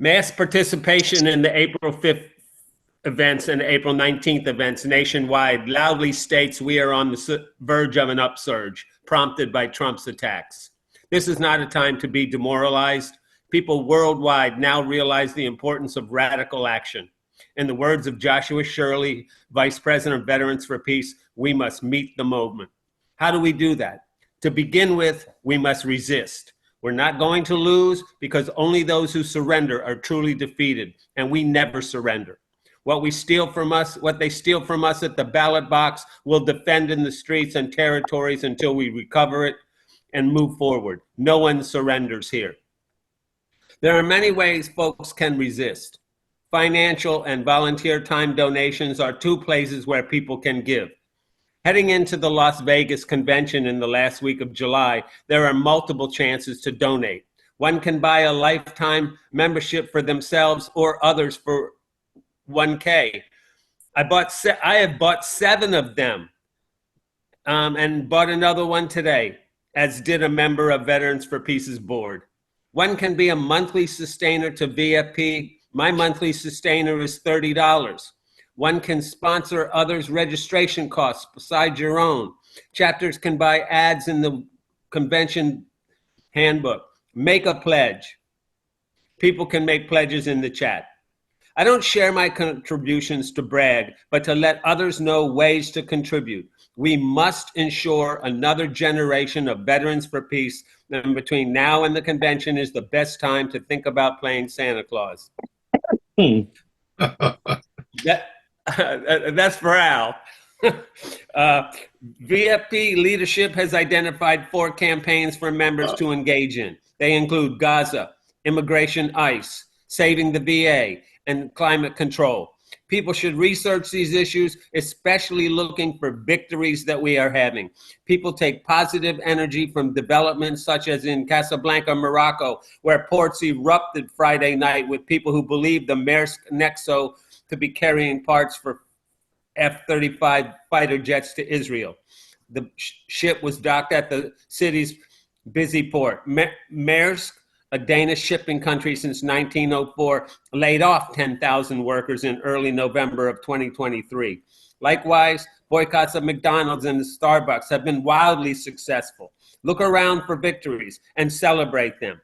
Mass participation in the April 5th events and April 19th events nationwide loudly states we are on the verge of an upsurge prompted by Trump's attacks. This is not a time to be demoralized. People worldwide now realize the importance of radical action. In the words of Joshua Shurley, Vice President of Veterans for Peace, we must meet the movement. How do we do that? To begin with, we must resist. We're not going to lose because only those who surrender are truly defeated, and we never surrender. What they steal from us at the ballot box, we'll defend in the streets and territories until we recover it and move forward. No one surrenders here. There are many ways folks can resist. Financial and volunteer time donations are two places where people can give. Heading into the Las Vegas convention in the last week of July, there are multiple chances to donate. One can buy a lifetime membership for themselves or others for $1K. I have bought 7 of them and bought another one today, as did a member of Veterans for Peace's board. One can be a monthly sustainer to VFP. My monthly sustainer is $30. One can sponsor others' registration costs besides your own. Chapters can buy ads in the convention handbook. Make a pledge. People can make pledges in the chat. I don't share my contributions to brag, but to let others know ways to contribute. We must ensure another generation of Veterans for Peace, and between now and the convention is the best time to think about playing Santa Claus. That's for Al. VFP leadership has identified 4 campaigns for members to engage in. They include Gaza, immigration ICE, saving the VA, and climate control. People should research these issues, especially looking for victories that we are having. People take positive energy from developments such as in Casablanca, Morocco, where ports erupted Friday night with people who believed the Maersk Nexo to be carrying parts for F-35 fighter jets to Israel. The ship was docked at the city's busy port. Maersk, a Danish shipping country since 1904, laid off 10,000 workers in early November of 2023. Likewise, boycotts of McDonald's and Starbucks have been wildly successful. Look around for victories and celebrate them.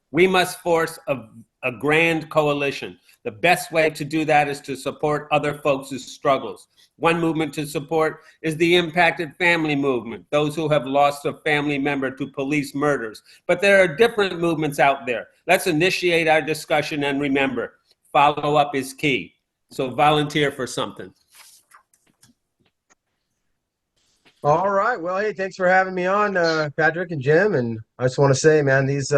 We must force a grand coalition. The best way to do that is to support other folks' struggles. One movement to support is the impacted family movement, those who have lost a family member to police murders. But there are different movements out there. Let's initiate our discussion and remember, follow up is key. So volunteer for something. All right. Well, hey, thanks for having me on, Patrick and Jim. And I just want to say, man, these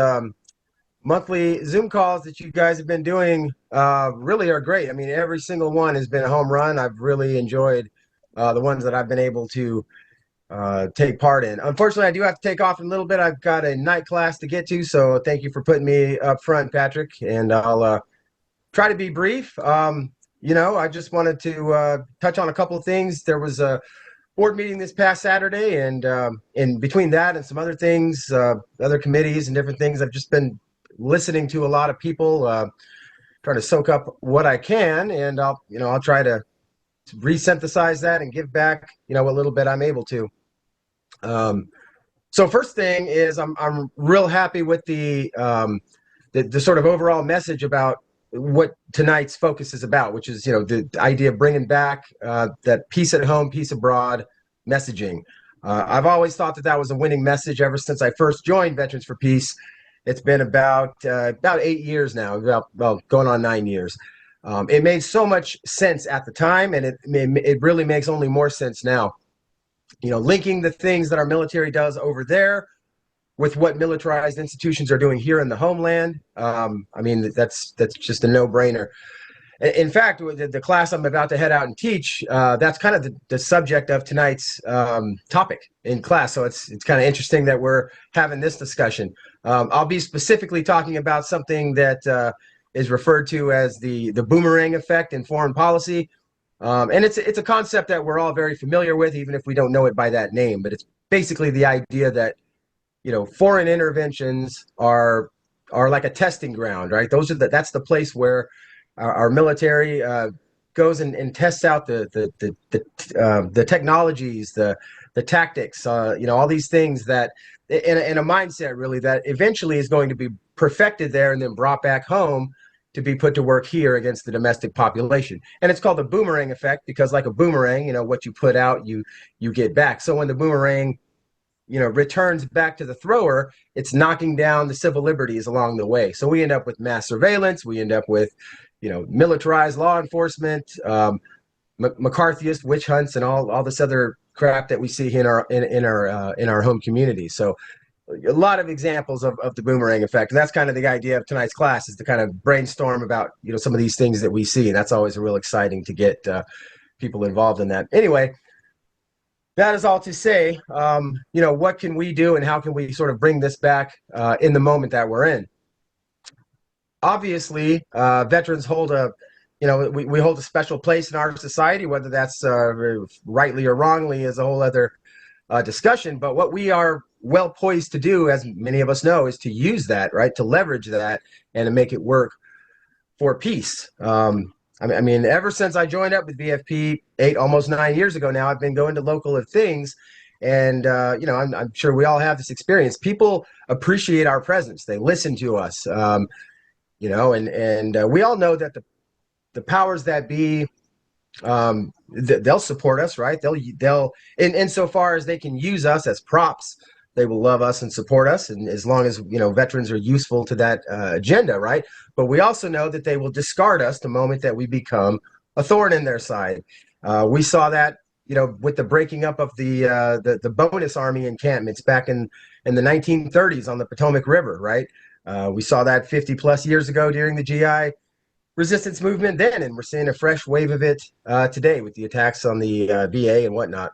monthly Zoom calls that you guys have been doing really are great. I mean, every single one has been a home run. I've really enjoyed the ones that I've been able to take part in. Unfortunately, I do have to take off in a little bit. I've got a night class to get to, so thank you for putting me up front, Patrick, and I'll try to be brief. I just wanted to touch on a couple of things. There was a board meeting this past Saturday, and in between that and some other things, other committees and different things, I've just been listening to a lot of people, trying to soak up what I can, and I'll try to resynthesize that and give back, a little bit I'm able to. So first thing is I'm real happy with the sort of overall message about what tonight's focus is about, which is, the idea of bringing back that peace at home, peace abroad messaging. I've always thought that was a winning message ever since I first joined Veterans for Peace. It's been about 8 years now, going on 9 years. It made so much sense at the time, and it really makes only more sense now. Linking the things that our military does over there with what militarized institutions are doing here in the homeland. That's just a no-brainer. In fact, the class I'm about to head out and teach, that's kind of the subject of tonight's topic in class. So it's kind of interesting that we're having this discussion. I'll be specifically talking about something that is referred to as the boomerang effect in foreign policy. And it's a concept that we're all very familiar with, even if we don't know it by that name. But it's basically the idea that, foreign interventions are are like a testing ground, right? That's the place where our military goes and tests out the technologies, the tactics, all these things that in a mindset really that eventually is going to be perfected there and then brought back home to be put to work here against the domestic population. And it's called the boomerang effect because, like a boomerang, what you put out, you get back. So when the boomerang returns back to the thrower, it's knocking down the civil liberties along the way. So we end up with mass surveillance. We end up with, militarized law enforcement, McCarthyist witch hunts, and all this other crap that we see in our home communities. So a lot of examples of the boomerang effect. And that's kind of the idea of tonight's class, is to kind of brainstorm about, some of these things that we see. And that's always real exciting to get people involved in that. Anyway, that is all to say, what can we do and how can we sort of bring this back in the moment that we're in? Obviously, veterans hold we hold a special place in our society, whether that's rightly or wrongly is a whole other discussion. But what we are well poised to do, as many of us know, is to use that, right, to leverage that and to make it work for peace. I mean, ever since I joined up with VFP almost 9 years ago now, I've been going to local things, and I'm sure we all have this experience. People appreciate our presence; they listen to us, and we all know that the powers that be, they'll support us, right? They'll insofar as they can use us as props, they will love us and support us, and as long as veterans are useful to that agenda, right? But we also know that they will discard us the moment that we become a thorn in their side. We saw that with the breaking up of the bonus army encampments back in the 1930s on the Potomac River, right? We saw that 50 plus years ago during the GI resistance movement then, and we're seeing a fresh wave of it today with the attacks on the VA and whatnot.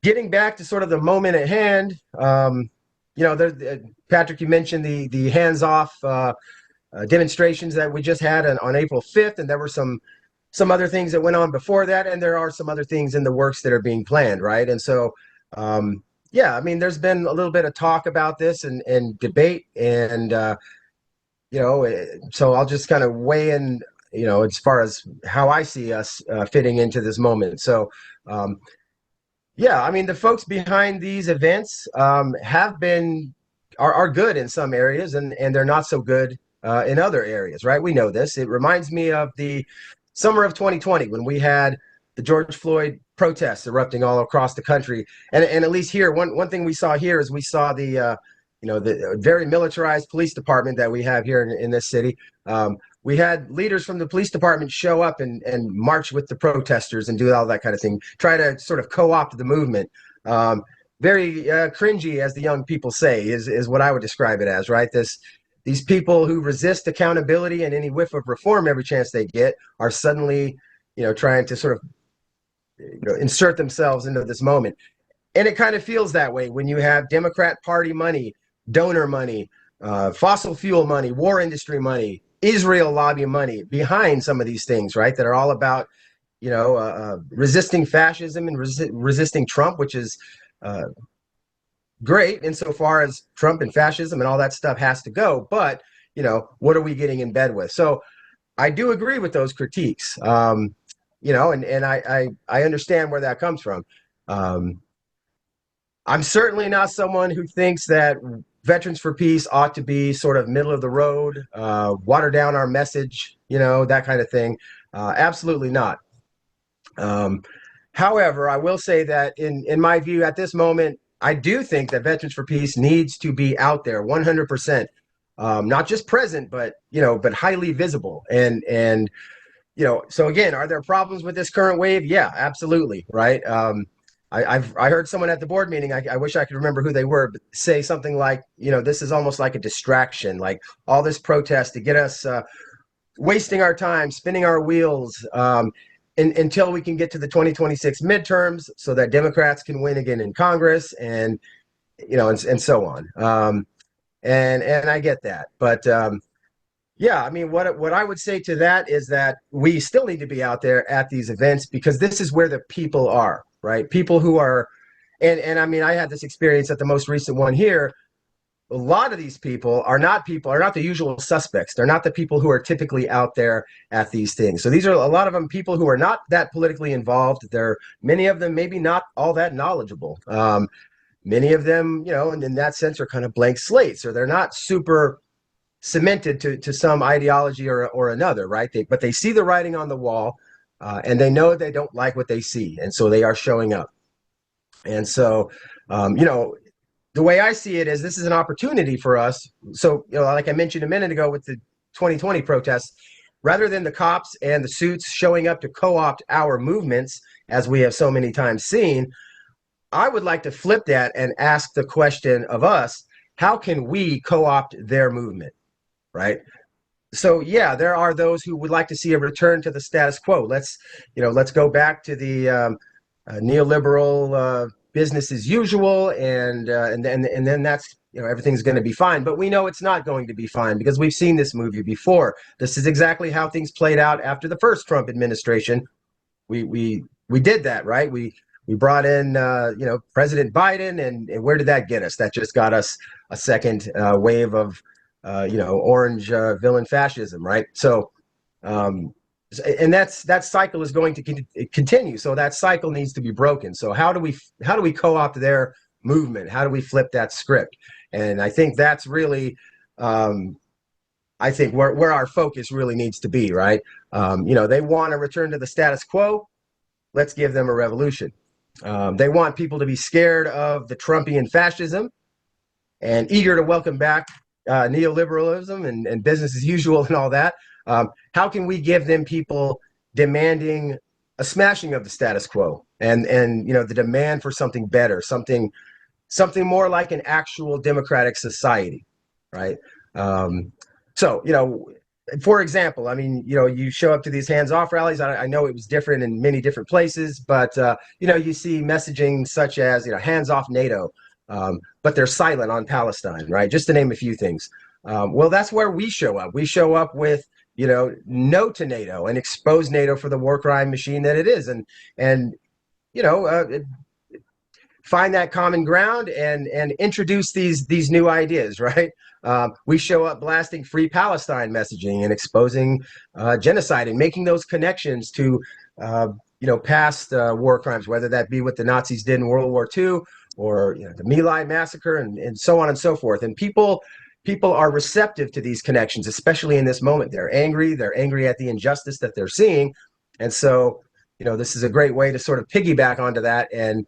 Getting back to sort of the moment at hand, Patrick, you mentioned the hands-off demonstrations that we just had on April 5th, and there were some other things that went on before that, and there are some other things in the works that are being planned, right? And so, there's been a little bit of talk about this and debate, and so I'll just kind of weigh in, as far as how I see us fitting into this moment. So, the folks behind these events are good in some areas, and they're not so good in other areas, right? We know this. It reminds me of the summer of 2020 when we had the George Floyd protests erupting all across the country, and at least here, one thing we saw here is we saw the very militarized police department that we have here in this city. We had leaders from the police department show up and march with the protesters and do all that kind of thing, try to sort of co-opt the movement. Very cringy, as the young people say, is what I would describe it as, right? These people who resist accountability and any whiff of reform every chance they get are suddenly, trying to sort of insert themselves into this moment. And it kind of feels that way when you have Democrat Party money, donor money, fossil fuel money, war industry money, Israel lobby money behind some of these things, right? That are all about, resisting fascism and resisting Trump, which is great insofar as Trump and fascism and all that stuff has to go. But, what are we getting in bed with? So I do agree with those critiques, and I understand where that comes from. I'm certainly not someone who thinks that Veterans for Peace ought to be sort of middle of the road, water down our message, that kind of thing. Absolutely not. However, I will say that in my view at this moment, I do think that Veterans for Peace needs to be out there 100%, not just present, but highly visible. And so again, are there problems with this current wave? Yeah, absolutely. Right. I heard someone at the board meeting, I wish I could remember who they were, but say something like, this is almost like a distraction, like all this protest to get us wasting our time, spinning our wheels until we can get to the 2026 midterms so that Democrats can win again in Congress and so on. And I get that. But what I would say to that is that we still need to be out there at these events because this is where the people are. Right. People who are And I mean, I had this experience at the most recent one here. A lot of these people are not the usual suspects. They're not the people who are typically out there at these things. So these are a lot of them people who are not that politically involved. They're many of them maybe not all that knowledgeable. Many of them, and in that sense, are kind of blank slates, or they're not super cemented to some ideology or another, right? But they see the writing on the wall, and they know they don't like what they see, and so they are showing up. And so, the way I see it is this is an opportunity for us. So, like I mentioned a minute ago with the 2020 protests, rather than the cops and the suits showing up to co-opt our movements, as we have so many times seen, I would like to flip that and ask the question of us, how can we co-opt their movement, right? So, yeah, there are those who would like to see a return to the status quo. Let's go back to the neoliberal business as usual, and then that's everything's going to be fine. But we know it's not going to be fine because we've seen this movie before. This is exactly how things played out after the first Trump administration. We did that, right? We brought in President Biden, and where did that get us? That just got us a second wave of orange villain fascism, right? So. And that cycle is going to continue. So that cycle needs to be broken. So how do we co-opt their movement? How do we flip that script? And I think that's really, where our focus really needs to be, right? They want to return to the status quo. Let's give them a revolution. They want people to be scared of the Trumpian fascism and eager to welcome back neoliberalism and business as usual and all that. How can we give them people demanding a smashing of the status quo and the demand for something better, something more like an actual democratic society, right? So, for example, I mean, you show up to these hands-off rallies. I know it was different in many different places, but you see messaging such as hands-off NATO, but they're silent on Palestine, right? Just to name a few things. Well, that's where we show up. We show up with no to NATO and expose NATO for the war crime machine that it is, and find that common ground and introduce these new ideas, right? We show up blasting Free Palestine messaging and exposing genocide and making those connections to past war crimes, whether that be what the Nazis did in World War II or the My Lai massacre and so on and so forth. And people are receptive to these connections, especially in this moment. They're angry at the injustice that they're seeing. And so, this is a great way to sort of piggyback onto that and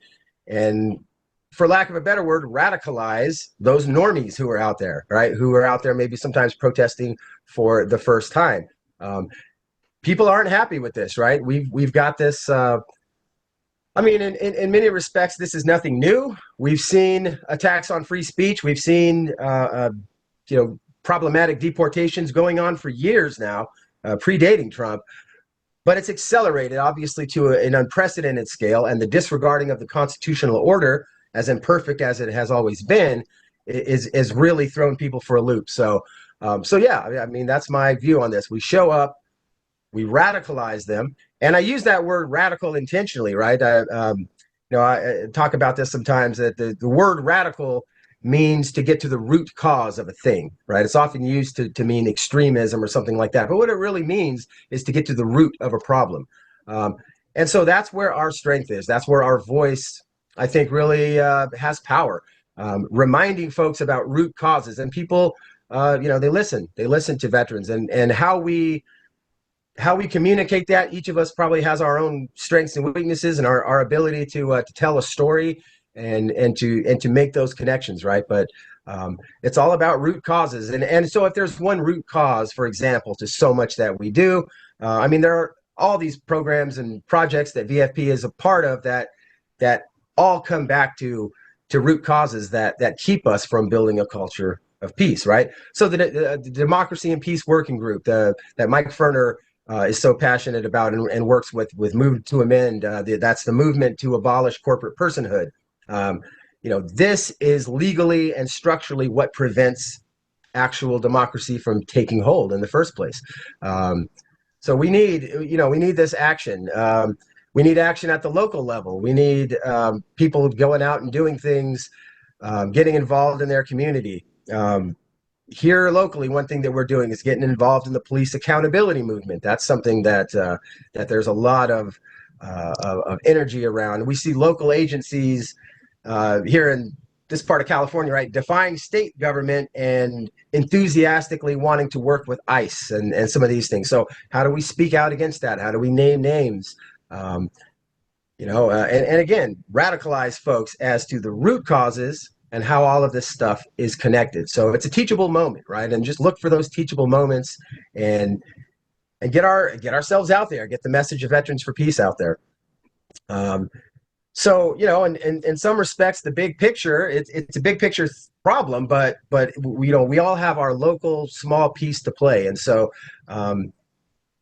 for lack of a better word, radicalize those normies who are out there, right? Who are out there maybe sometimes protesting for the first time. People aren't happy with this, right? We've got this, in many respects, this is nothing new. We've seen attacks on free speech. We've seen problematic deportations going on for years now, predating Trump, but it's accelerated obviously to an unprecedented scale, and the disregarding of the constitutional order, as imperfect as it has always been, is really throwing people for a loop. So yeah, that's my view on this. We show up, we radicalize them, and I use that word radical intentionally, right? I talk about this sometimes, that the word radical means to get to the root cause of a thing, right? It's often used to mean extremism or something like that. But what it really means is to get to the root of a problem. And so that's where our strength is. That's where our voice, I think, really has power. Reminding folks about root causes. And people, they listen to veterans and how we communicate that. Each of us probably has our own strengths and weaknesses and our ability to tell a story and to make those connections, right? But it's all about root causes. And so if there's one root cause, for example, to so much that we do, there are all these programs and projects that VFP is a part of that all come back to root causes that keep us from building a culture of peace, right? So the Democracy and Peace Working Group that Mike Ferner is so passionate about and works with Move to Amend, that's the movement to abolish corporate personhood. This is legally and structurally what prevents actual democracy from taking hold in the first place. So we need this action. we need action at the local level. We need people going out and doing things, getting involved in their community. Here locally, one thing that we're doing is getting involved in the police accountability movement. That's something that there's a lot of energy around. We see local agencies here in this part of California, right, defying state government and enthusiastically wanting to work with ICE and some of these things. So how do we speak out against that? How do we name names? And again, radicalize folks as to the root causes and how all of this stuff is connected. So it's a teachable moment, right? And just look for those teachable moments and get ourselves out there, get the message of Veterans for Peace out there. So, in some respects, the big picture, it's a big picture problem, but we all have our local small piece to play. And so,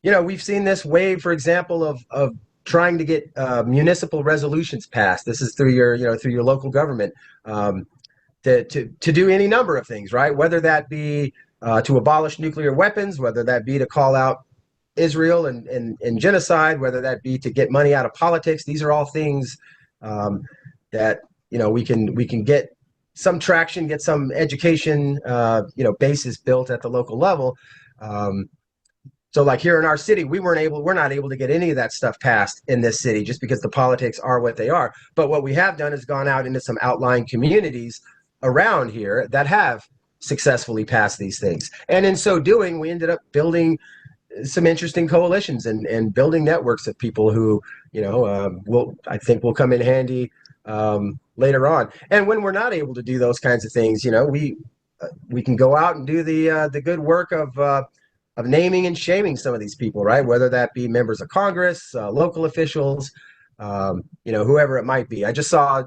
we've seen this wave, for example, of trying to get municipal resolutions passed. This is through your local government to do any number of things, right? Whether that be to abolish nuclear weapons, whether that be to call out Israel and genocide, whether that be to get money out of politics. These are all things that we can get some traction, get some education, basis built at the local level. So like here in our city, we're not able to get any of that stuff passed in this city just because the politics are what they are. But what we have done is gone out into some outlying communities around here that have successfully passed these things. And in so doing, we ended up building some interesting coalitions and building networks of people who, I think will come in handy later on. And when we're not able to do those kinds of things, we can go out and do the good work of naming and shaming some of these people, right? Whether that be members of Congress, local officials, whoever it might be. I just saw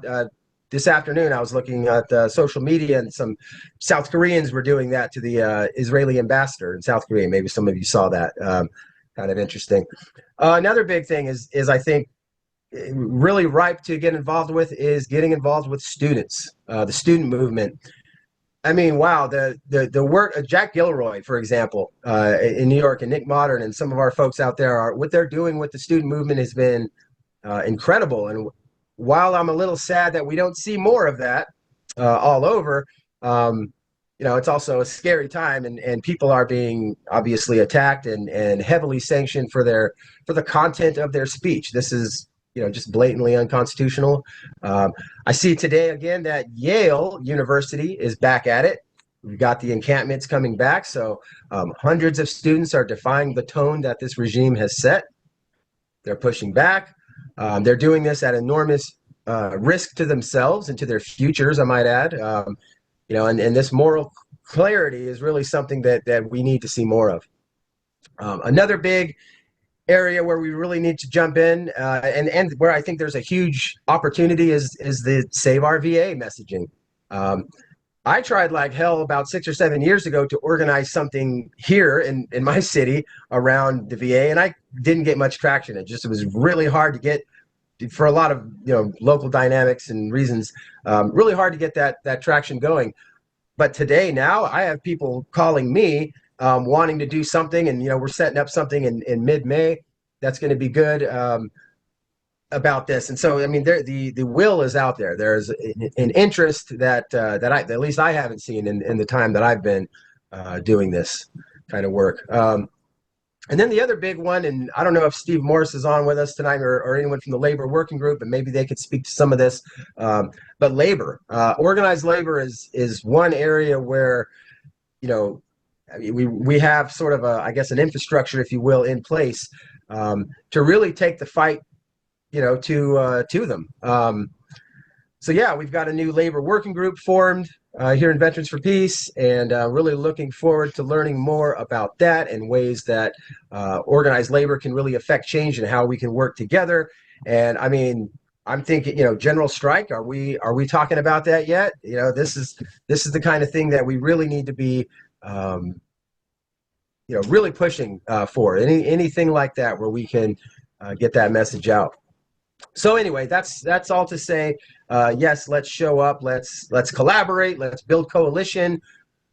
this afternoon, I was looking at social media, and some South Koreans were doing that to the Israeli ambassador in South Korea. Maybe some of you saw that. Kind of interesting. Another big thing is I think really ripe to get involved with is getting involved with students, the student movement. I mean, wow, the work of Jack Gilroy, for example, in New York, and Nick Modern, and some of our folks out there what they're doing with the student movement has been incredible. And while I'm a little sad that we don't see more of that all over, it's also a scary time, and people are being obviously attacked and heavily sanctioned for the content of their speech. This is just blatantly unconstitutional. I see today again that Yale University is back at it. We've got the encampments coming back, so hundreds of students are defying the tone that this regime has set. They're pushing back. They're doing this at enormous risk to themselves and to their futures, I might add. And this moral clarity is really something that we need to see more of. Another big area where we really need to jump in and where I think there's a huge opportunity is the Save Our VA messaging. I tried like hell about 6 or 7 years ago to organize something here in my city around the VA, and I didn't get much traction. It was really hard to get, for a lot of local dynamics and reasons, really hard to get that traction going. But today, now, I have people calling me wanting to do something, and we're setting up something in mid-May that's going to be good about this. And so, I mean, the will is out there. There's an interest that at least I haven't seen in the time that I've been doing this kind of work. And then the other big one, and I don't know if Steve Morris is on with us tonight or anyone from the labor working group, but maybe they could speak to some of this. But labor, organized labor is one area where, we have sort of an infrastructure, if you will, in place to really take the fight, to them. So yeah, we've got a new labor working group formed here in Veterans for Peace, and really looking forward to learning more about that and ways that organized labor can really affect change and how we can work together. And I mean, I'm thinking, general strike. Are we talking about that yet? This is the kind of thing that we really need to be, really pushing for. Anything like that where we can get that message out. So anyway, that's all to say. Yes, let's show up. Let's collaborate. Let's build coalition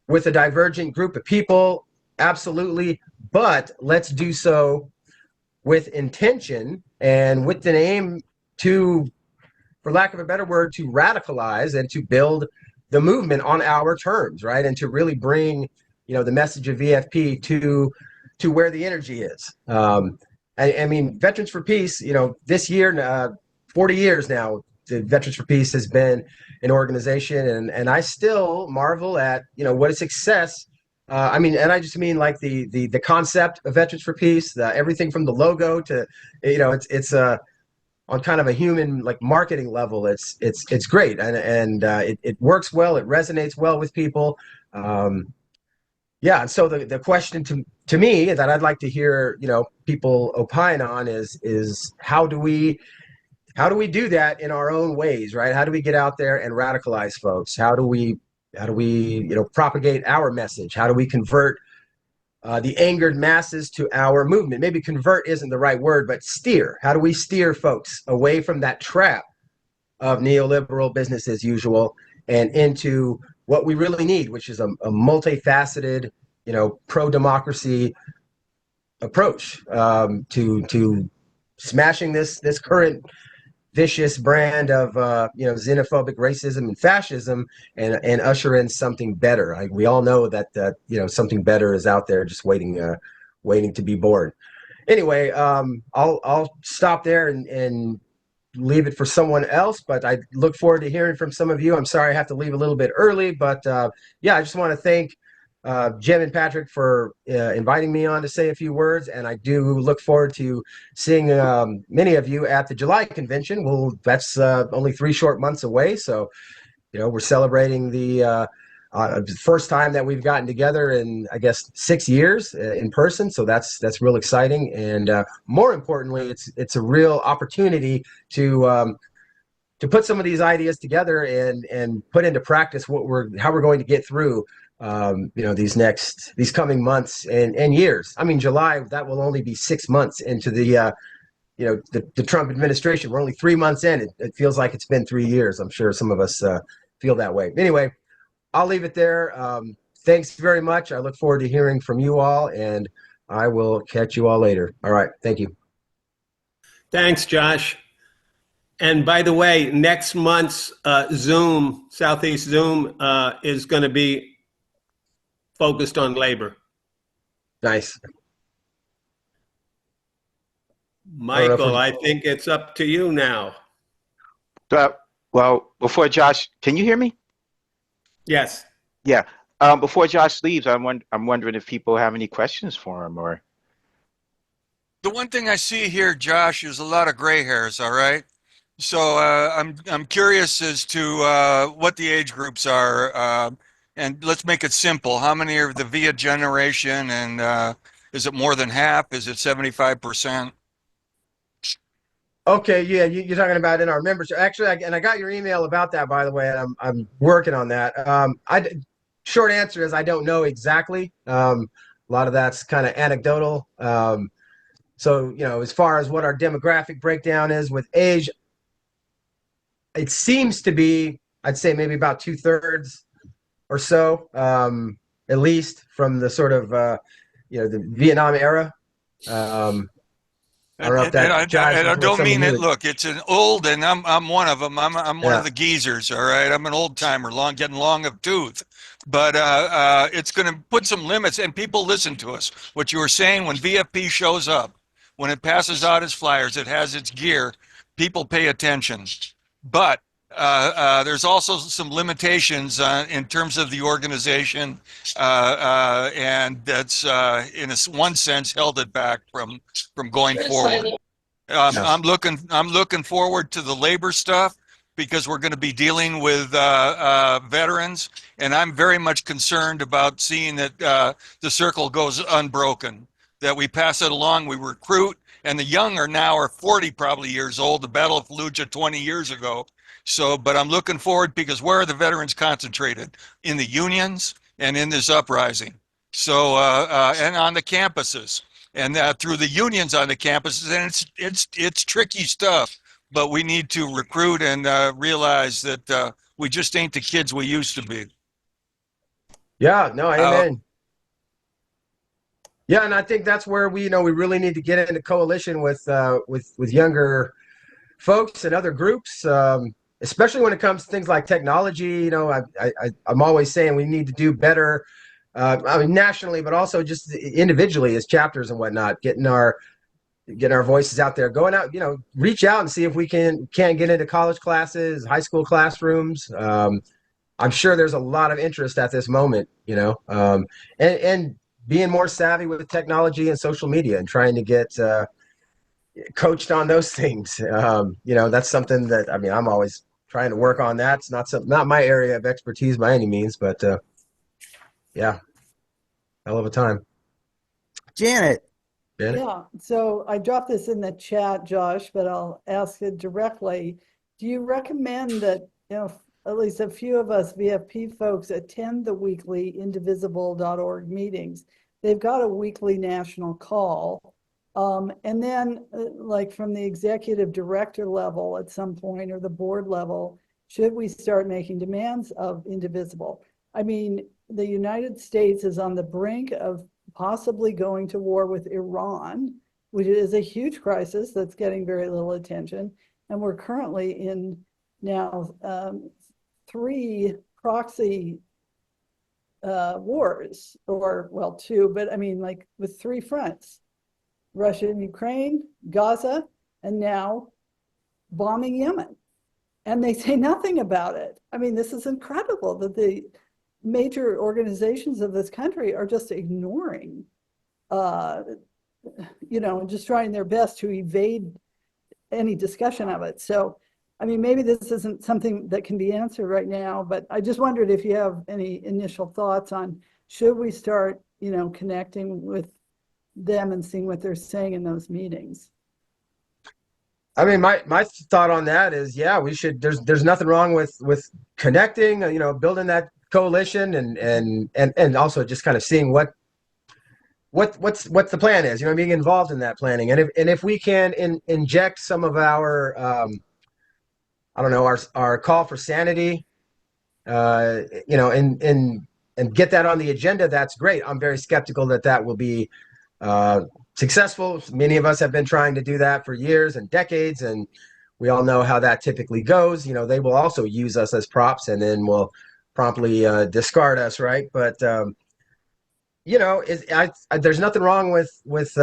with a divergent group of people. Absolutely, but let's do so with intention and with an aim to, for lack of a better word, to radicalize and to build the movement on our terms, right? And to really bring, the message of VFP to where the energy is. I mean, Veterans for Peace, this year, 40 years now, the Veterans for Peace has been an organization, and I still marvel at, what a success. I mean, and I just mean like the concept of Veterans for Peace, everything from the logo to, it's on kind of a human like marketing level, it's great, and it works well, it resonates well with people. Yeah, and so the question to me that I'd like to hear, people opine on is how do we do that in our own ways, right? How do we get out there and radicalize folks? How do we propagate our message? How do we convert the angered masses to our movement? Maybe convert isn't the right word, but steer. How do we steer folks away from that trap of neoliberal business as usual and into what we really need, which is a multifaceted, pro-democracy approach to smashing this current vicious brand of xenophobic racism and fascism, and usher in something better. We all know that something better is out there, just waiting to be born. Anyway, I'll stop there and leave it for someone else, but I look forward to hearing from some of you. I'm sorry I have to leave a little bit early, but yeah, I just want to thank Jim and Patrick for inviting me on to say a few words, and I do look forward to seeing many of you at the July convention. Well, that's only 3 short months away, so we're celebrating the first time that we've gotten together in, I guess, 6 years in person. So that's real exciting, and more importantly, it's a real opportunity to put some of these ideas together and put into practice how we're going to get through these coming months and years. I mean, July, that will only be 6 months into the Trump administration. We're only 3 months in. It feels like it's been 3 years. I'm sure some of us feel that way. Anyway, I'll leave it there. Thanks very much. I look forward to hearing from you all, and I will catch you all later. All right. Thank you. Thanks, Josh. And by the way, next month's Zoom, Southeast Zoom, is going to be focused on labor. Nice. Michael, I think it's up to you now. Well, before Josh, can you hear me? Yes. Yeah. Before Josh leaves, I'm wondering if people have any questions for him or. The one thing I see here, Josh, is a lot of gray hairs. All right. So I'm curious as to what the age groups are, and let's make it simple. How many are the VIA generation, and is it more than half? Is it 75%? Okay, yeah, you're talking about in our membership. Actually, I got your email about that, by the way, and I'm working on that. Short answer is I don't know exactly. A lot of that's kind of anecdotal. So, as far as what our demographic breakdown is with age, it seems to be, I'd say maybe about 2/3 or so, at least from the sort of, the Vietnam era. I don't mean it. Look, it's an old, and I'm one of them. I'm one of the geezers. All right, I'm an old timer, getting long of tooth, but it's going to put some limits, and people listen to us. What you were saying, when VFP shows up, when it passes out its flyers, it has its gear. People pay attention, but there's also some limitations in terms of the organization, and that's in one sense held it back from going forward. I'm looking forward to the labor stuff, because we're going to be dealing with veterans, and I'm very much concerned about seeing that the circle goes unbroken, that we pass it along, we recruit, and the young are 40 probably years old, the Battle of Fallujah 20 years ago. So, but I'm looking forward, because where are the veterans concentrated? In the unions and in this uprising. So, and on the campuses, and through the unions on the campuses, and it's tricky stuff. But we need to recruit and realize that we just ain't the kids we used to be. Yeah. No. Amen. Yeah, and I think that's where we really need to get into coalition with younger folks and other groups, especially when it comes to things like technology. I'm always saying we need to do better. I mean, nationally, but also just individually as chapters and whatnot, getting our voices out there, going out, reach out and see if we can get into college classes, high school classrooms. I'm sure there's a lot of interest at this moment, and being more savvy with technology and social media and trying to get coached on those things. That's something that, I mean, I'm always trying to work on that. It's not my area of expertise by any means, but yeah, hell of a time. Janet. Yeah, so I dropped this in the chat, Josh, but I'll ask it directly. Do you recommend that, at least a few of us VFP folks attend the weekly indivisible.org meetings? They've got a weekly national call. And then like from the executive director level at some point or the board level, should we start making demands of indivisible? I mean, the United States is on the brink of possibly going to war with Iran, which is a huge crisis that's getting very little attention. And we're currently in now 3 proxy wars, or well, 2, but I mean like with 3 fronts: Russia and Ukraine, Gaza, and now bombing Yemen. And they say nothing about it. I mean, this is incredible that the major organizations of this country are just ignoring, just trying their best to evade any discussion of it. So, I mean, maybe this isn't something that can be answered right now, but I just wondered if you have any initial thoughts on, should we start, connecting with them and seeing what they're saying in those meetings? I mean, my thought on that is, yeah, we should. There's nothing wrong with connecting, building that coalition and also just kind of seeing what the plan is, being involved in that planning. And if we can inject some of our our call for sanity, and get that on the agenda, that's great. I'm very skeptical that will be successful. Many of us have been trying to do that for years and decades, and we all know how that typically goes. They will also use us as props and then will promptly discard us, right? But there's nothing wrong with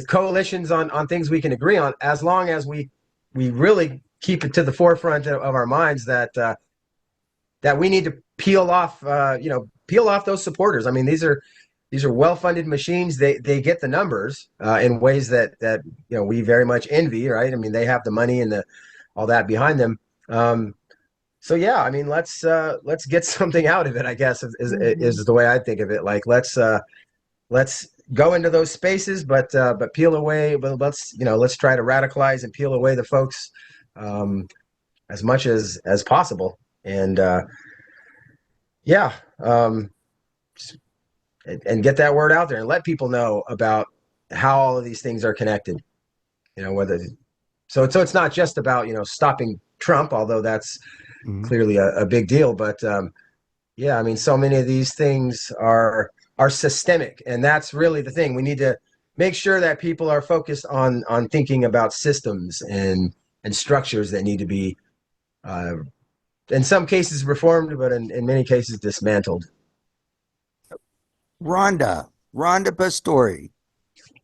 coalitions on things we can agree on, as long as we really keep it to the forefront of our minds that we need to peel off those supporters. I mean, these are well-funded machines. They get the numbers in ways that we very much envy, right? I mean, they have the money and all that behind them. So yeah, I mean, let's get something out of it, I guess, is the way I think of it. Like, let's go into those spaces, but peel away. But let's try to radicalize and peel away the folks as much as possible. And and get that word out there and let people know about how all of these things are connected. So it's not just about stopping Trump, although that's clearly a big deal. But I mean, so many of these things are systemic, and that's really the thing. We need to make sure that people are focused on thinking about systems and structures that need to be, in some cases, reformed, but in many cases dismantled. Rhonda Pastori.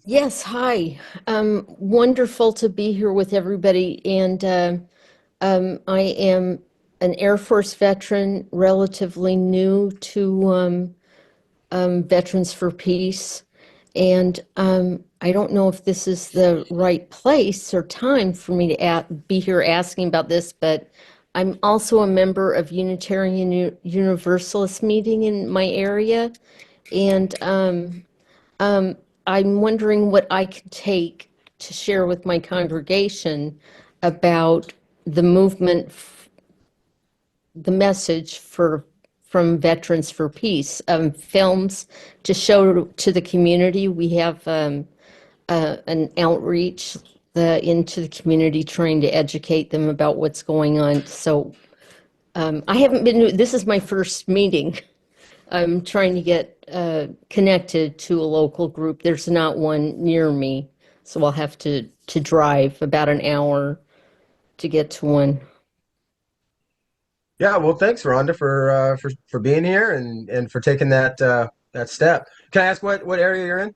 Yes, hi. Wonderful to be here with everybody. And I am an Air Force veteran, relatively new to Veterans for Peace. And I don't know if this is the right place or time for me to be here asking about this, but I'm also a member of Unitarian Universalist meeting in my area. And I'm wondering what I can take to share with my congregation about the movement, the message from Veterans for Peace, films to show to the community. We have an outreach into the community, trying to educate them about what's going on. So I haven't been, this is my first meeting I'm trying to get connected to a local group. There's not one near me, so I'll have to drive about an hour to get to one. Yeah, well, thanks, Rhonda, for being here and for taking that step. Can I ask what area you're in?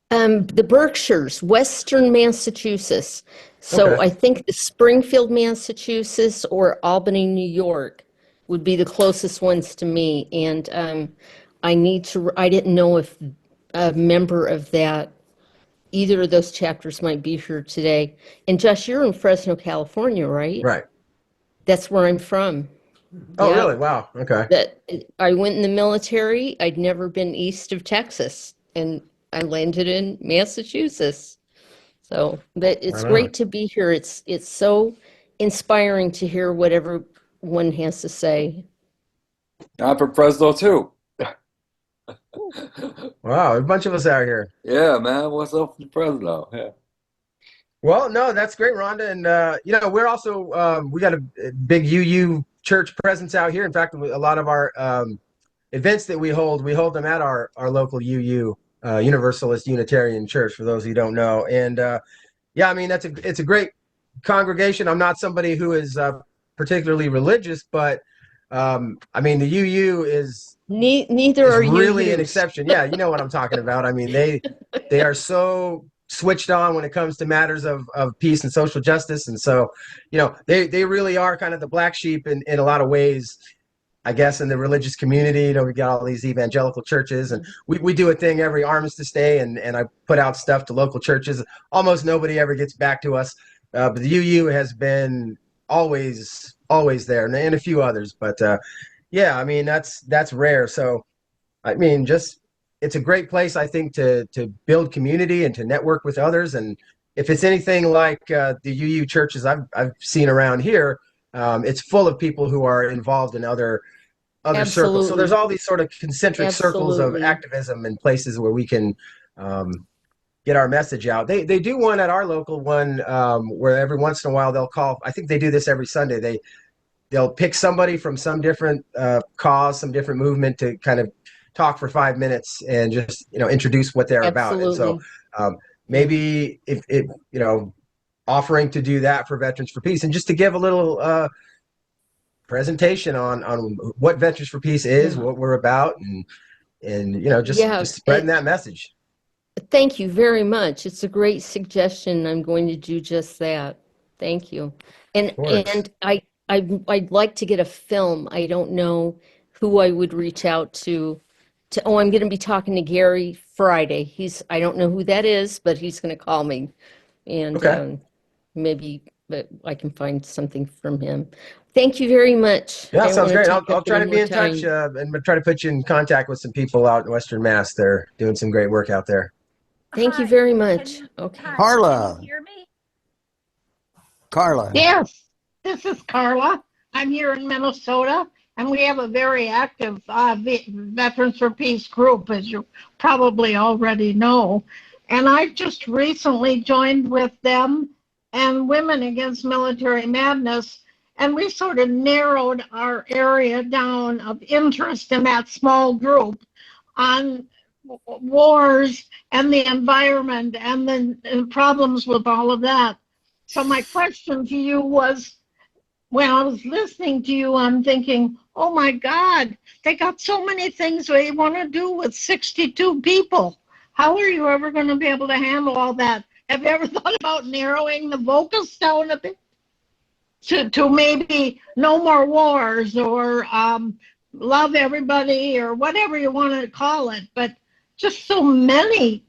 The Berkshires, Western Massachusetts. So Okay. I think the Springfield, Massachusetts, or Albany, New York would be the closest ones to me. And I didn't know if a member of either of those chapters might be here today. And Josh, you're in Fresno, California, right? Right. That's where I'm from. Oh, Yeah. really? Wow. Okay. I went in the military. I'd never been east of Texas, and I landed in Massachusetts. So it's Right on. great to be here. It's so inspiring to hear what everyone has to say. I'm from Fresno too. Wow, a bunch of us out here. Yeah, man. What's up from Fresno? Yeah. Well, no, that's great, Rhonda. And we're also we got a big UU church presence out here. In fact, a lot of our events that we hold them at our local UU Universalist Unitarian Church. For those who don't know, and yeah, I mean it's a great congregation. I'm not somebody who is particularly religious, but I mean the UU is Neither are you. really an exception. Yeah, you know what I'm talking about. I mean they are so switched on when it comes to matters of peace and social justice, and so they really are kind of the black sheep in a lot of ways, I guess, in the religious community. We got all these evangelical churches, and we do a thing every Armistice Day, and I put out stuff to local churches. Almost nobody ever gets back to us, but the UU has been always there, and a few others. But yeah, I mean that's rare. So I mean, just it's a great place, I think, to build community and to network with others. And if it's anything like the UU churches I've seen around here, it's full of people who are involved in other circles. So Absolutely. there's all these sort of concentric circles of Absolutely. activism and places where we can get our message out. They do one at our local one where every once in a while they'll call. I think they do this every Sunday. They'll pick somebody from some different cause, some different movement to kind of talk for 5 minutes and just introduce what they're about. And so maybe if offering to do that for Veterans for Peace, and just to give a little presentation on what Veterans for Peace is, what we're about, and just spreading that message. Thank you very much. It's a great suggestion. I'm going to do just that. Thank you. And I'd like to get a film. I don't know who I would reach out to. I'm going to be talking to Gary Friday. I don't know who that is, but he's going to call me, and maybe I can find something from him. Thank you very much. Yeah, I sounds great. I'll try to any be in more time. touch and try to put you in contact with some people out in Western Mass. They're doing some great work out there. Thank you very much. Okay. Carla. Can you hear me? Carla. Yes, this is Carla. I'm here in Minnesota, and we have a very active Veterans for Peace group, as you probably already know. And I just recently joined with them and Women Against Military Madness, and we sort of narrowed our area down of interest in that small group on wars and the environment and the problems with all of that. So my question to you was, when I was listening to you, I'm thinking, oh my God, they got so many things they want to do with 62 people. How are you ever going to be able to handle all that? Have you ever thought about narrowing the focus down a bit to maybe no more wars, or love everybody, or whatever you want to call it? But just so many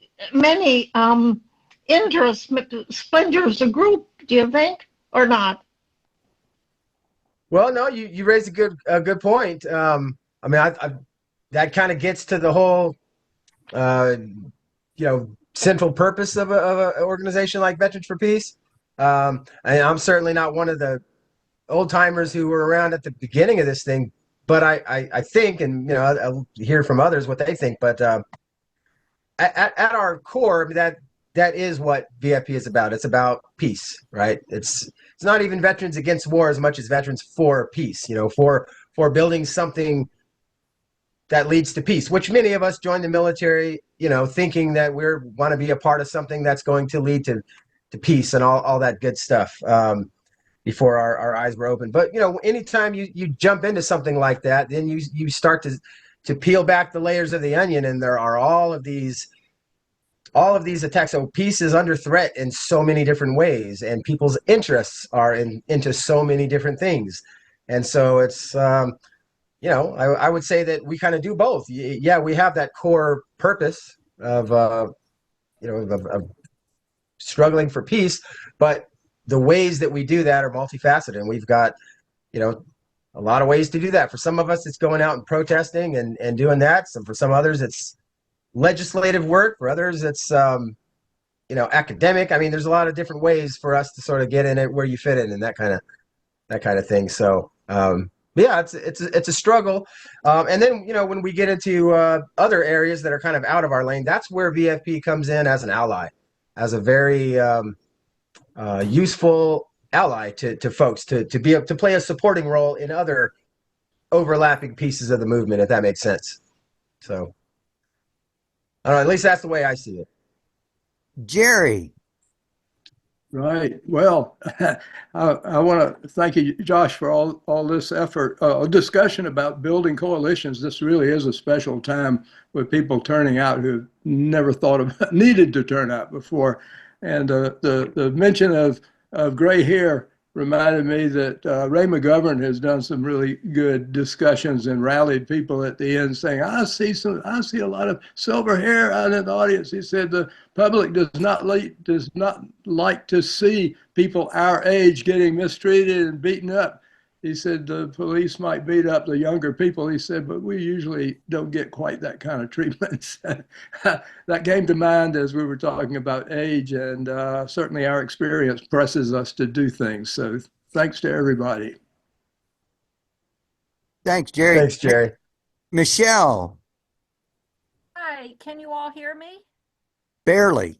interest splinters a group, do you think, or not? Well, no, you raised a good point. I mean, that kind of gets to the whole, central purpose of an organization like Veterans for Peace. And I'm certainly not one of the old timers who were around at the beginning of this thing, but I think, and I'll hear from others what they think. But at our core, that is what VFP is about. It's about peace, right? It's not even Veterans Against War as much as Veterans for Peace. For building something that leads to peace, which many of us join the military, thinking that we want to be a part of something that's going to lead to peace and all that good stuff, before our eyes were open. But, anytime you jump into something like that, then you start to peel back the layers of the onion, and there are all of these attacks. So peace is under threat in so many different ways, and people's interests are into so many different things. And so it's, I would say that we kind of do both. Yeah, we have that core purpose of struggling for peace, but the ways that we do that are multifaceted, and we've got, a lot of ways to do that. For some of us, it's going out and protesting and doing that. So for some others, it's legislative work. For others, it's academic. I mean, there's a lot of different ways for us to sort of get in it where you fit in, and that kind of thing. So yeah, it's a struggle. And then when we get into other areas that are kind of out of our lane, that's where VFP comes in as an ally, as a very useful ally to folks to be able to play a supporting role in other overlapping pieces of the movement, if that makes sense. So I don't know, at least that's the way I see it. Jerry. Right. Well, I want to thank you, Josh, for all this effort, discussion about building coalitions. This really is a special time with people turning out who never thought about needed to turn out before. And the mention of gray hair reminded me that Ray McGovern has done some really good discussions and rallied people at the end, saying, I see a lot of silver hair out in the audience. He said the public does not like to see people our age getting mistreated and beaten up. He said the police might beat up the younger people, he said, but we usually don't get quite that kind of treatment. That came to mind as we were talking about age, and certainly our experience presses us to do things. So thanks to everybody. Thanks, Jerry. Thanks, Jerry. Michelle. Hi, can you all hear me? Barely.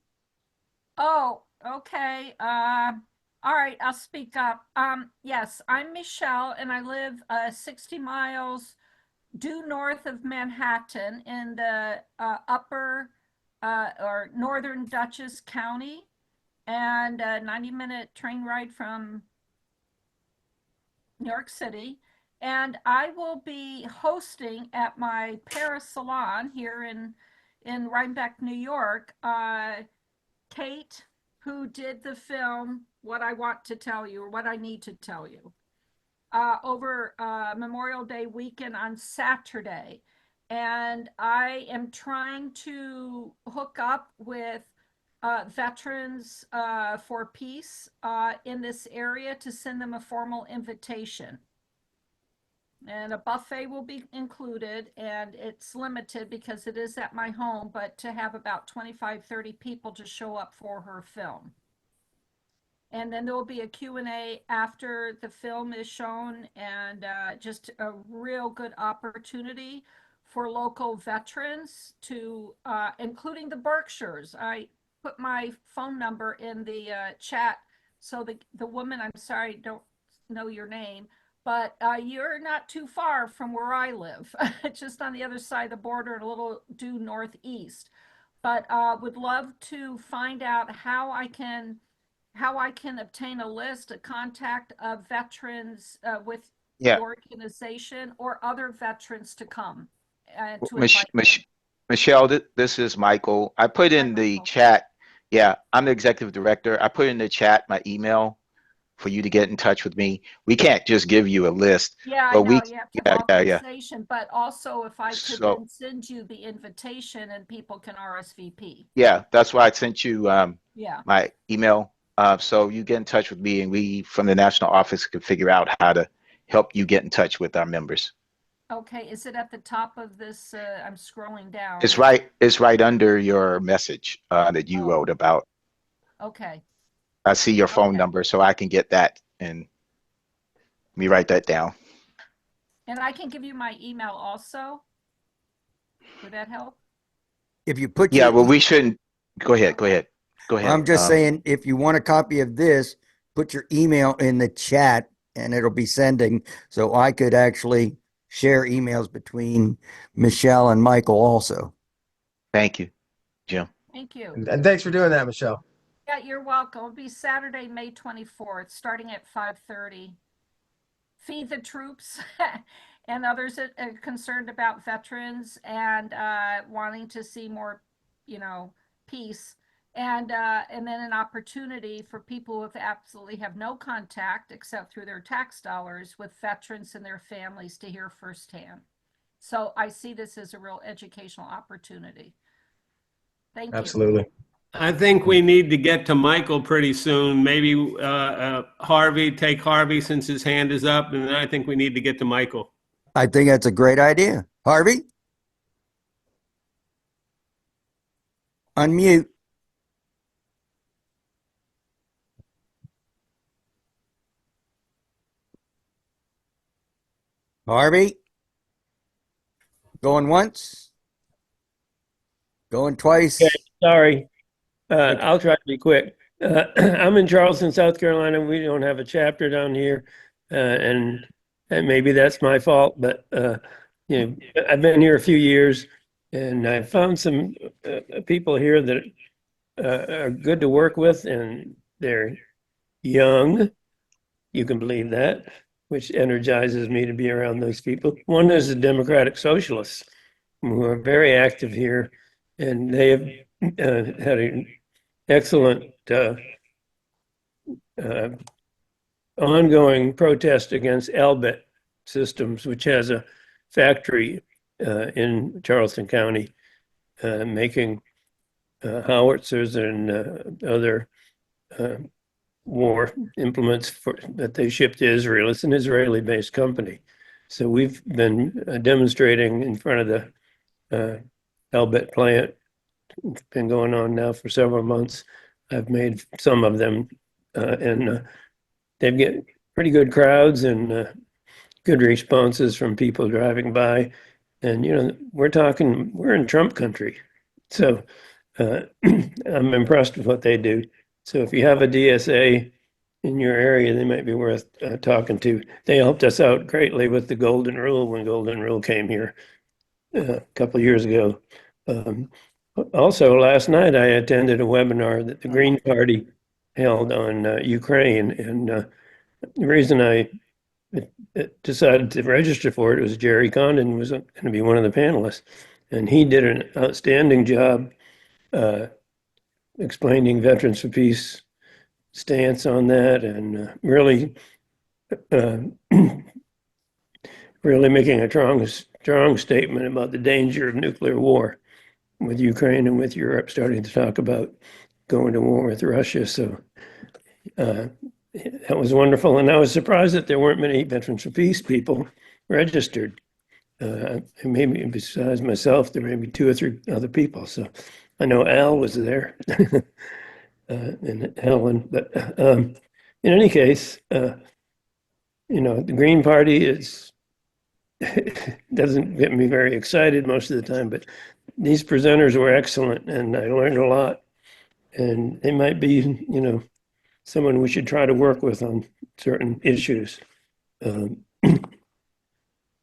Oh, okay. All right, I'll speak up. Yes, I'm Michelle, and I live 60 miles due north of Manhattan in the upper or northern Dutchess County, and a 90-minute train ride from New York City. And I will be hosting at my Paris salon here in Rhinebeck, New York, Kate, who did the film What I Want to Tell You, or What I Need to Tell You, over Memorial Day weekend on Saturday. And I am trying to hook up with Veterans for Peace in this area to send them a formal invitation. And a buffet will be included, and it's limited because it is at my home, but to have about 25, 30 people to show up for her film. And then there will be a Q&A after the film is shown, and just a real good opportunity for local veterans to, including the Berkshires. I put my phone number in the chat, so the woman, I'm sorry, don't know your name, but you're not too far from where I live, just on the other side of the border, a little due northeast. But would love to find out how I can obtain a list, a contact of veterans with the organization or other veterans to come. Michelle, this is Michael. I put in the chat. Yeah, I'm the executive director. I put in the chat my email for you to get in touch with me. We can't just give you a list. Yeah, but I know you have to have authorization, but also if I could then send you the invitation and people can RSVP. Yeah, that's why I sent you my email. So you get in touch with me, and we from the national office can figure out how to help you get in touch with our members. Okay, is it at the top of this? I'm scrolling down. It's right under your message that you wrote about. Okay. I see your phone number, so I can get that, and let me write that down. And I can give you my email also. Would that help? If you put well, we shouldn't. Go ahead. I'm just saying, if you want a copy of this, put your email in the chat, and it'll be sending, so I could actually share emails between Michelle and Michael also. Thank you, Jim. Thank you. And thanks for doing that, Michelle. Yeah, you're welcome. It'll be Saturday, May 24th, starting at 5:30. Feed the troops and others that are concerned about veterans and wanting to see more, peace. And then an opportunity for people who absolutely have no contact except through their tax dollars with veterans and their families to hear firsthand. So I see this as a real educational opportunity. Thank you. Absolutely. I think we need to get to Michael pretty soon. Maybe Harvey, take Harvey since his hand is up, and then I think we need to get to Michael. I think that's a great idea. Harvey? Unmute. Harvey? Going once? Going twice? Okay, sorry. I'll try to be quick. I'm in Charleston, South Carolina. We don't have a chapter down here, and maybe that's my fault. But I've been here a few years, and I found some people here that are good to work with, and they're young. You can believe that, which energizes me to be around those people. One is the Democratic Socialists, who are very active here, and they have had an excellent ongoing protest against Albert Systems, which has a factory in Charleston County making howitzers and other war implements that they ship to Israel. It's an Israeli-based company. So we've been demonstrating in front of the Albert plant. It's been going on now for several months. I've made some of them, and they get pretty good crowds and good responses from people driving by. And, we're in Trump country. So I'm impressed with what they do. So if you have a DSA in your area, they might be worth talking to. They helped us out greatly with the Golden Rule when Golden Rule came here a couple of years ago. Also, last night I attended a webinar that the Green Party held on Ukraine, and the reason I decided to register for it was Jerry Condon was going to be one of the panelists, and he did an outstanding job explaining Veterans for Peace stance on that, and really making a strong statement about the danger of nuclear war with Ukraine and with Europe starting to talk about going to war with Russia. So that was wonderful. And I was surprised that there weren't many Veterans for Peace people registered. Maybe besides myself, there may be 2 or 3 other people. So I know Al was there and Helen. But in any case, the Green Party doesn't get me very excited most of the time, but these presenters were excellent, and I learned a lot. And they might be, someone we should try to work with on certain issues.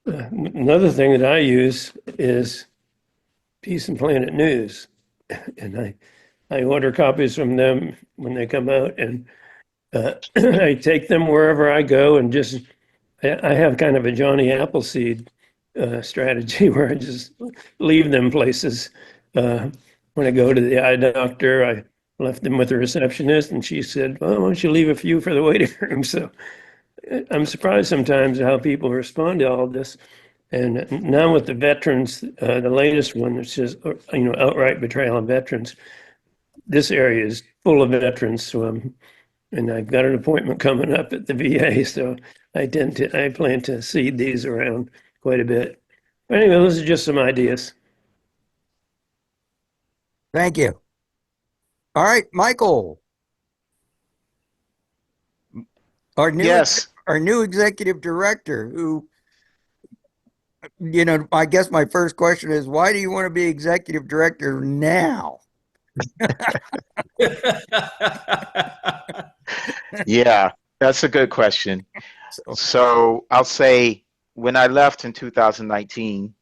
Another thing that I use is Peace and Planet News, and I order copies from them when they come out, and I take them wherever I go, and I have kind of a Johnny Appleseed strategy where I just leave them places. When I go to the eye doctor, I left them with the receptionist, and she said, well, why don't you leave a few for the waiting room? So I'm surprised sometimes how people respond to all of this. And now with the veterans, the latest one, which is, outright betrayal of veterans, this area is full of veterans. So and I've got an appointment coming up at the VA, so I plan to seed these around quite a bit. But anyway, those are just some ideas. Thank you. All right, Michael. Our new executive director, who, I guess my first question is, why do you want to be executive director now? Yeah, that's a good question. So I'll say when I left in 2019,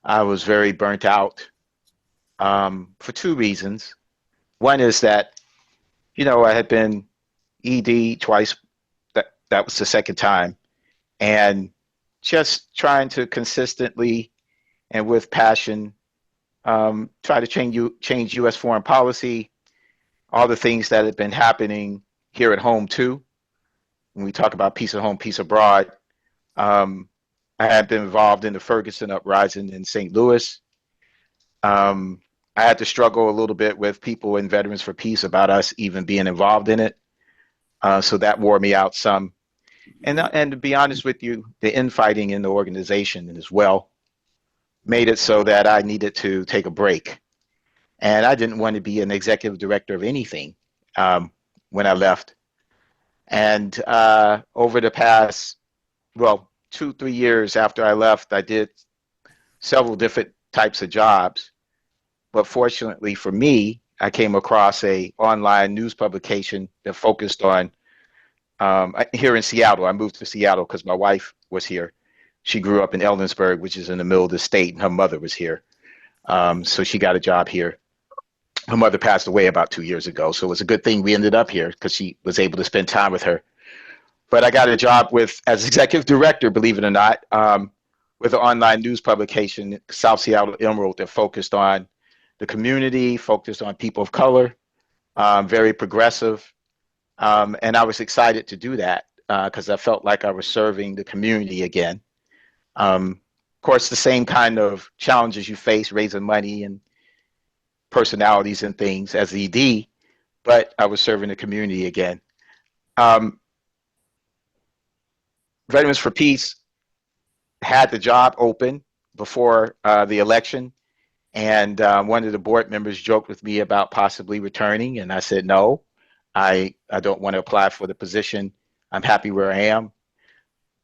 I was very burnt out for two reasons. One is that, I had been ED twice. That was the second time. And just trying to consistently and with passion try to change U.S. foreign policy, all the things that have been happening here at home too. When we talk about peace at home, peace abroad, I had been involved in the Ferguson uprising in St. Louis. I had to struggle a little bit with people in Veterans for Peace about us even being involved in it. So that wore me out some. And to be honest with you, the infighting in the organization as well made it so that I needed to take a break. And I didn't want to be an executive director of anything when I left. And over the past, 2-3 years after I left, I did several different types of jobs. But fortunately for me, I came across a online news publication that focused on here in Seattle. I moved to Seattle because my wife was here. She grew up in Ellensburg, which is in the middle of the state, and her mother was here. So she got a job here. Her mother passed away about 2 years ago, so it was a good thing we ended up here because she was able to spend time with her. But I got a job as executive director, believe it or not, with an online news publication, South Seattle Emerald, that focused on the community, focused on people of color, very progressive. And I was excited to do that because I felt like I was serving the community again. Of course, the same kind of challenges you face, raising money and personalities and things as ED, but I was serving the community again. Veterans for Peace had the job open before the election, and one of the board members joked with me about possibly returning, and I said, no, I don't want to apply for the position. I'm happy where I am.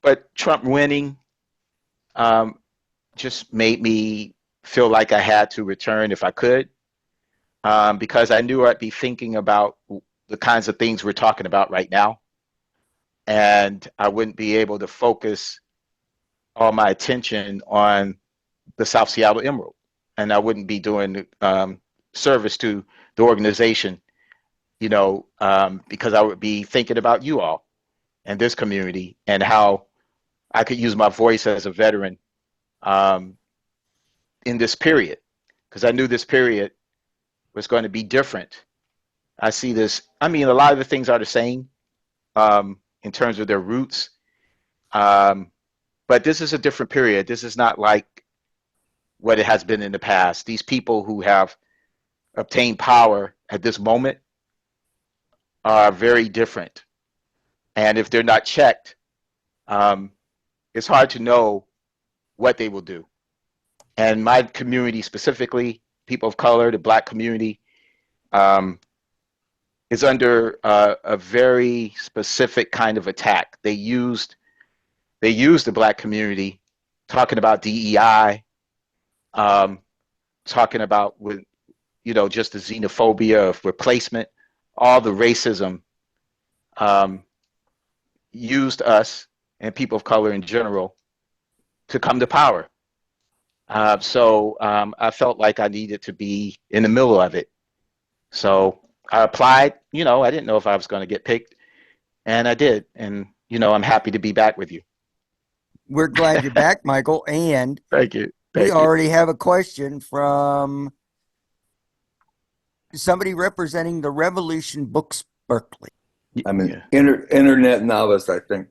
But Trump winning just made me feel like I had to return if I could, because I knew I'd be thinking about the kinds of things we're talking about right now. And I wouldn't be able to focus all my attention on the South Seattle Emerald. And I wouldn't be doing service to the organization, because I would be thinking about you all and this community and how I could use my voice as a veteran in this period, because I knew this period was going to be different. I see this, a lot of the things are the same in terms of their roots, but this is a different period. This is not like what it has been in the past. These people who have obtained power at this moment are very different. And if they're not checked, it's hard to know what they will do. And my community specifically, people of color, the Black community, is under a very specific kind of attack. They used the Black community talking about DEI, talking about just the xenophobia of replacement, all the racism, used us and people of color in general to come to power. So I felt like I needed to be in the middle of it. So I applied, I didn't know if I was going to get picked, and I did. And, I'm happy to be back with you. We're glad you're back, Michael. And Thank you. we already have a question from somebody representing the Revolution Books Berkeley. I'm an internet novice, I think.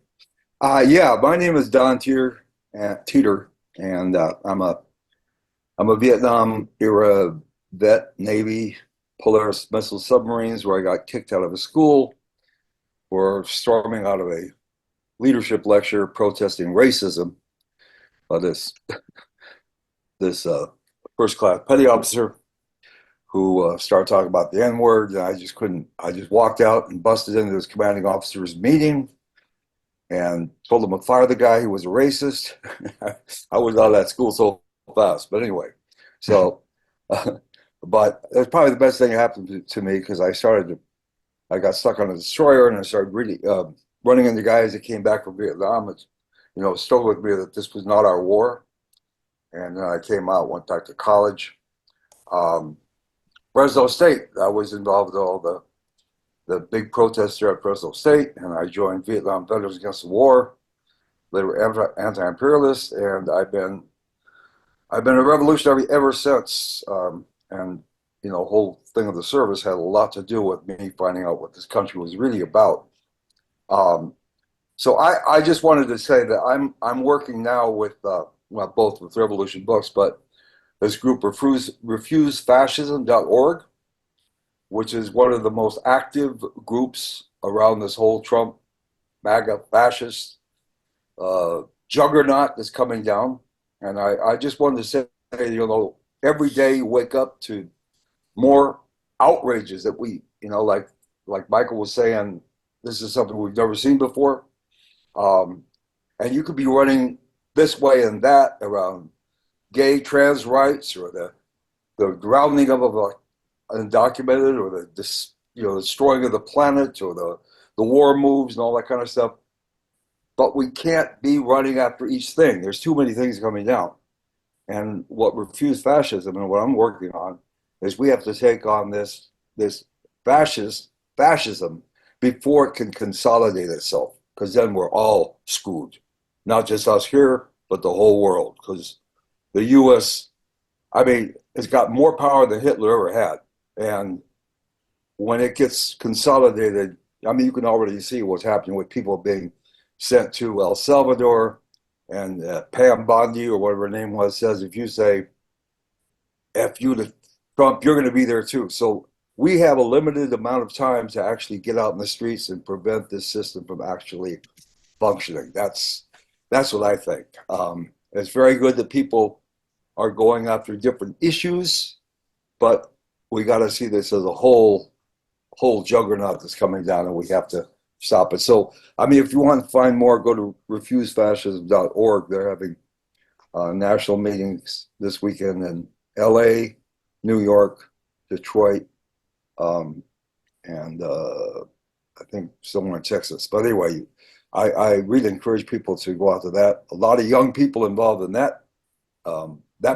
My name is Don Teeter, and I'm a Vietnam era vet, Navy, Polaris missile submarines, where I got kicked out of a school for storming out of a leadership lecture protesting racism by this first-class petty officer who started talking about the N-word, and I just walked out and busted into this commanding officer's meeting and told him to fire the guy who was a racist. I was out of that school so fast, but anyway, so, but that's probably the best thing that happened to me, because I got stuck on a destroyer and I started really running into guys that came back from Vietnam. It's, struggled with me that this was not our war. And then I came out, went back to college. Fresno State, I was involved in all the big protests there at Fresno State, and I joined Vietnam Veterans Against the War. They were anti-imperialist, and I've been a revolutionary ever since. And the whole thing of the service had a lot to do with me finding out what this country was really about. So I just wanted to say that I'm working now with both with Revolution Books, but this group refusefascism.org, which is one of the most active groups around this whole Trump MAGA fascist juggernaut that's coming down. And I just wanted to say, every day you wake up to more outrages that we, like Michael was saying, this is something we've never seen before. And you could be running this way and that around gay, trans rights, or the drowning of undocumented, or the destroying of the planet, or the war moves and all that kind of stuff. But we can't be running after each thing. There's too many things coming down. And what Refuse Fascism and what I'm working on is we have to take on this fascism before it can consolidate itself, because then we're all screwed. Not just us here, but the whole world, because the U.S., has got more power than Hitler ever had. And when it gets consolidated, you can already see what's happening with people being sent to El Salvador. And Pam Bondi, or whatever her name was, says if you say F you to Trump, you're going to be there too. So we have a limited amount of time to actually get out in the streets and prevent this system from actually functioning. That's what I think. It's very good that people are going after different issues, but we got to see this as a whole juggernaut that's coming down, and we have to stop it. So, if you want to find more, go to refusefascism.org. They're having national meetings this weekend in LA, New York, Detroit, and I think somewhere in Texas. But anyway, I really encourage people to go out to that. A lot of young people involved in that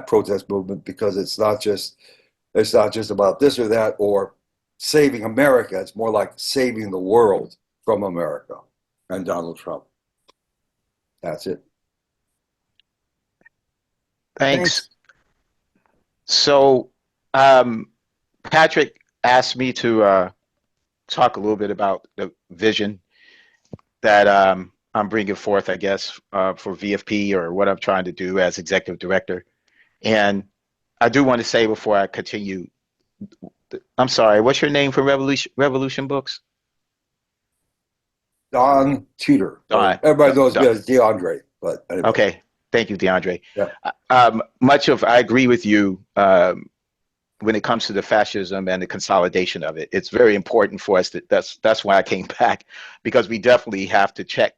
protest movement, because it's not just about this or that or saving America. It's more like saving the world from America and Donald Trump. That's it. Thanks. So, Patrick asked me to talk a little bit about the vision that I'm bringing forth, I guess, for VFP, or what I'm trying to do as executive director. And I do want to say before I continue, I'm sorry, what's your name for Revolution Books? Don Teeter. Don. Everybody knows me as DeAndre, but anyway. Okay. Thank you, DeAndre. Yeah. I agree with you when it comes to the fascism and the consolidation of it. It's very important for us. That's why I came back, because we definitely have to check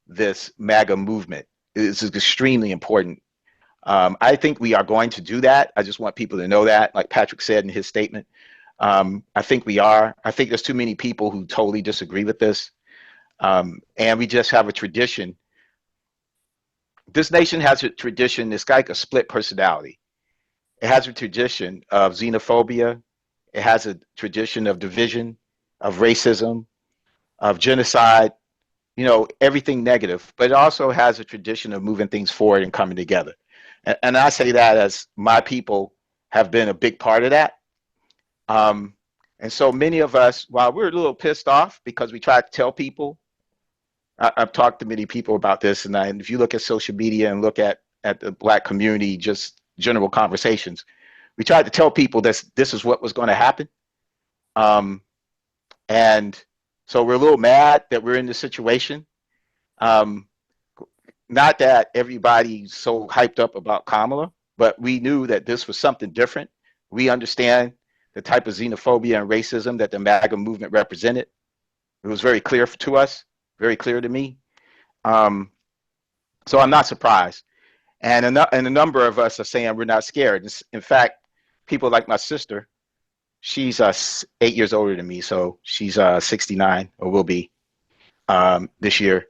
this MAGA movement. This is extremely important. I think we are going to do that. I just want people to know that, like Patrick said in his statement. I think we are. I think there's too many people who totally disagree with this. And we just have a tradition. This nation has a tradition. It's like a split personality. It has a tradition of xenophobia. It has a tradition of division, of racism, of genocide, everything negative. But it also has a tradition of moving things forward and coming together. And I say that as my people have been a big part of that. And so many of us, while we're a little pissed off because we try to tell people, I've talked to many people about this, and if you look at social media and look at the Black community, just general conversations, we tried to tell people this is what was going to happen. And so we're a little mad that we're in this situation. Not that everybody's so hyped up about Kamala, but we knew that this was something different. We understand the type of xenophobia and racism that the MAGA movement represented. It was very clear to us, very clear to me. So I'm not surprised. And a number of us are saying we're not scared. In fact, people like my sister, she's 8 years older than me, so she's 69, or will be, this year.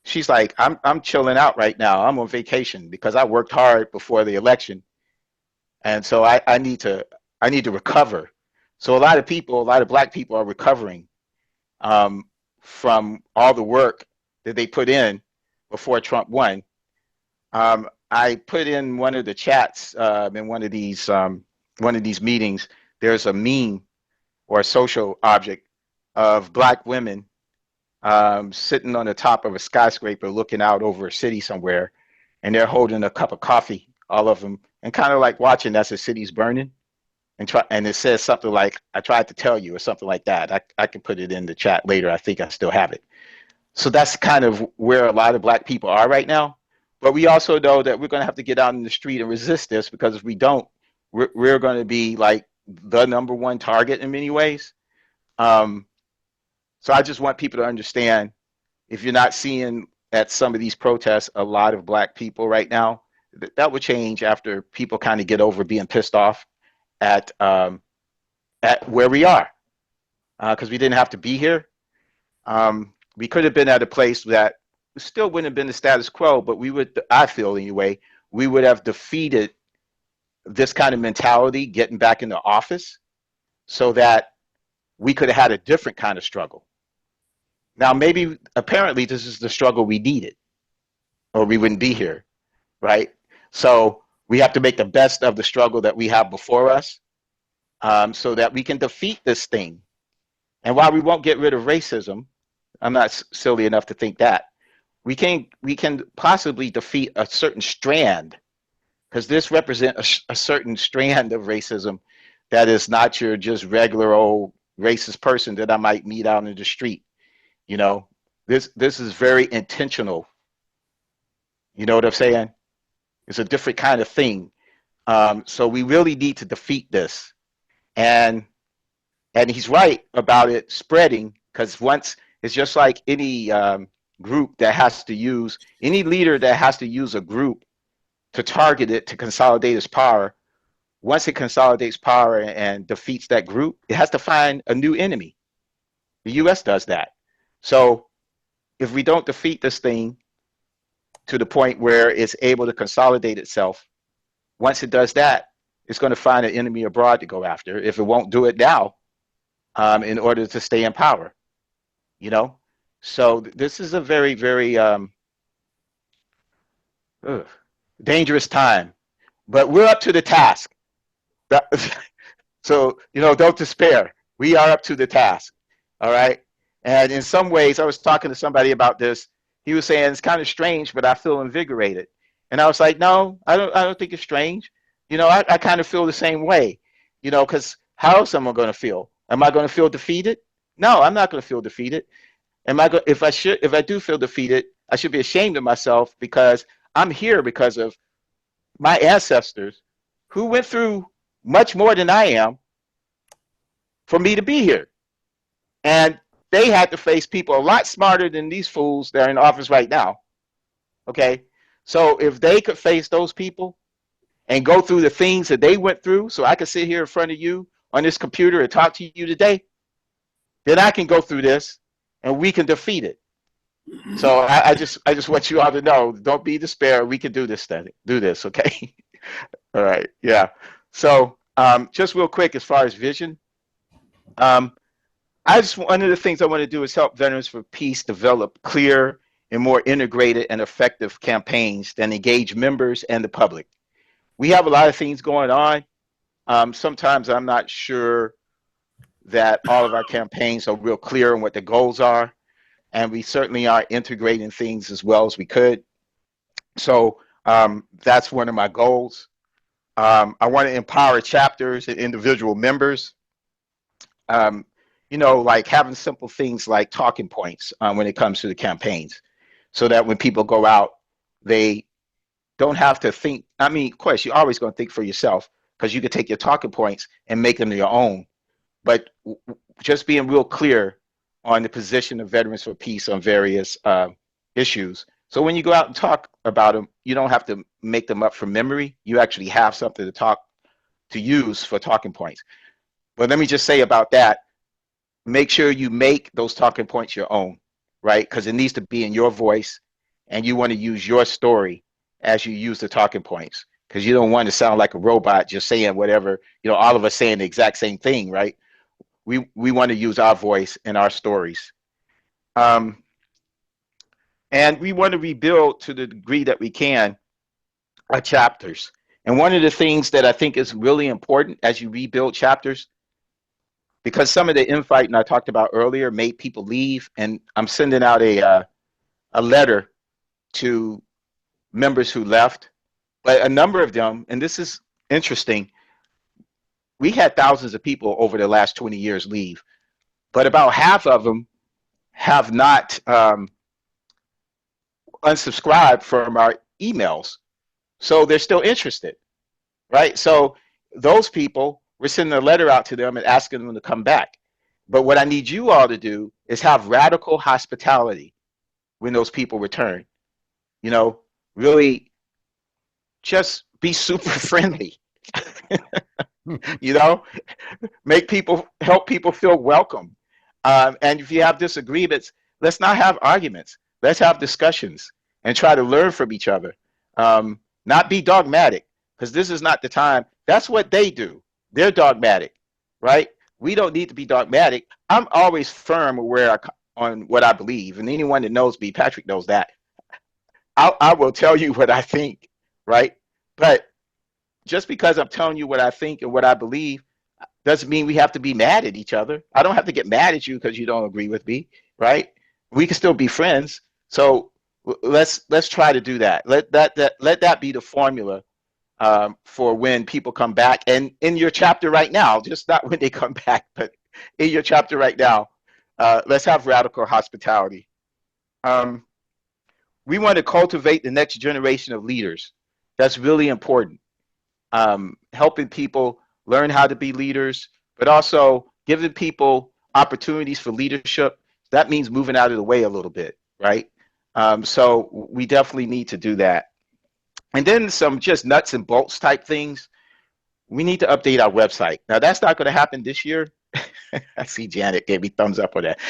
she's like, I'm chilling out right now. I'm on vacation because I worked hard before the election. And so I need to recover. So a lot of black people are recovering from all the work that they put in before Trump won. I put in one of the chats in one of these meetings. There's a meme or a social object of black women sitting on the top of a skyscraper looking out over a city somewhere, and they're holding a cup of coffee, all of them, and kind of like watching as the city's burning. And it says something like, "I tried to tell you," or something like that. I can put it in the chat later. I think I still have it. So that's kind of where a lot of black people are right now. But we also know that we're going to have to get out in the street and resist this, because if we don't, we're going to be like the number one target in many ways. So I just want people to understand, if you're not seeing at some of these protests a lot of black people right now, that will change after people kind of get over being pissed off at where we are, because we didn't have to be here. We could have been at a place that still wouldn't have been the status quo, but we would, I feel anyway, we would have defeated this kind of mentality getting back into office, so that we could have had a different kind of struggle. Now, maybe, apparently, this is the struggle we needed, or we wouldn't be here, right? So we have to make the best of the struggle that we have before us, so that we can defeat this thing. And while we won't get rid of racism, I'm not silly enough to think that, we can possibly defeat a certain strand, because this represents a certain strand of racism that is not your just regular old racist person that I might meet out in the street. You know, this is very intentional. You know what I'm saying? It's a different kind of thing. So we really need to defeat this. And he's right about it spreading, because once, it's just like any group that has to use, any leader that has to use a group to target it, to consolidate its power. Once it consolidates power and defeats that group, it has to find a new enemy. The US does that. So if we don't defeat this thing to the point where it's able to consolidate itself, once it does that, it's going to find an enemy abroad to go after, if it won't do it now, in order to stay in power. You know? So this is a very, very dangerous time. But we're up to the task. So, you know, don't despair. We are up to the task. All right. And in some ways, I was talking to somebody about this. He was saying, it's kind of strange, but I feel invigorated. And I was like, no, I don't think it's strange. You know, I kind of feel the same way, you know, because how else am I going to feel? Am I going to feel defeated? No, I'm not going to feel defeated. If I do feel defeated, I should be ashamed of myself, because I'm here because of my ancestors who went through much more than I am for me to be here. And they had to face people a lot smarter than these fools that are in office right now. Okay. So if they could face those people and go through the things that they went through, so I could sit here in front of you on this computer and talk to you today, then I can go through this and we can defeat it. So I just want you all to know, don't be despair. We can do this thing, okay? All right, yeah. So just real quick, as far as vision, one of the things I want to do is help Veterans for Peace develop clear and more integrated and effective campaigns that engage members and the public. We have a lot of things going on. Sometimes I'm not sure that all of our campaigns are real clear on what the goals are. And we certainly are integrating things as well as we could. So that's one of my goals. I want to empower chapters and individual members. You know, like having simple things like talking points when it comes to the campaigns, so that when people go out, they don't have to think. I mean, of course, you're always going to think for yourself, because you can take your talking points and make them your own. But just being real clear on the position of Veterans for Peace on various issues. So when you go out and talk about them, you don't have to make them up from memory. You actually have something to use for talking points. But let me just say about that, make sure you make those talking points your own, right? Because it needs to be in your voice. and you want to use your story as you use the talking points, because you don't want to sound like a robot just saying whatever, all of us saying the exact same thing, right? We want to use our voice and our stories. And we want to rebuild to the degree that we can our chapters. And one of the things that I think is really important as you rebuild chapters, because some of the infighting I talked about earlier made people leave, and I'm sending out a letter to members who left, but a number of them, and this is interesting, we had thousands of people over the last 20 years leave, but about half of them have not unsubscribed from our emails. So they're still interested, right? So those people, we're sending a letter out to them and asking them to come back. But what I need you all to do is have radical hospitality when those people return. Really just be super friendly. Help people feel welcome. And if you have disagreements, let's not have arguments. Let's have discussions and try to learn from each other. Not be dogmatic, because this is not the time. That's what they do. They're dogmatic, right? We don't need to be dogmatic. I'm always firm on what I believe, and anyone that knows me, Patrick knows that. I will tell you what I think, right? But just because I'm telling you what I think and what I believe doesn't mean we have to be mad at each other. I don't have to get mad at you because you don't agree with me, right? We can still be friends. So let's try to do that. Let that be the formula for when people come back. And in your chapter right now, just not when they come back, but in your chapter right now, let's have radical hospitality. We want to cultivate the next generation of leaders. That's really important. Helping people learn how to be leaders, but also giving people opportunities for leadership. That means moving out of the way a little bit, right? So we definitely need to do that. And then some just nuts and bolts type things. We need to update our website. Now, that's not going to happen this year. I see Janet gave me thumbs up on that.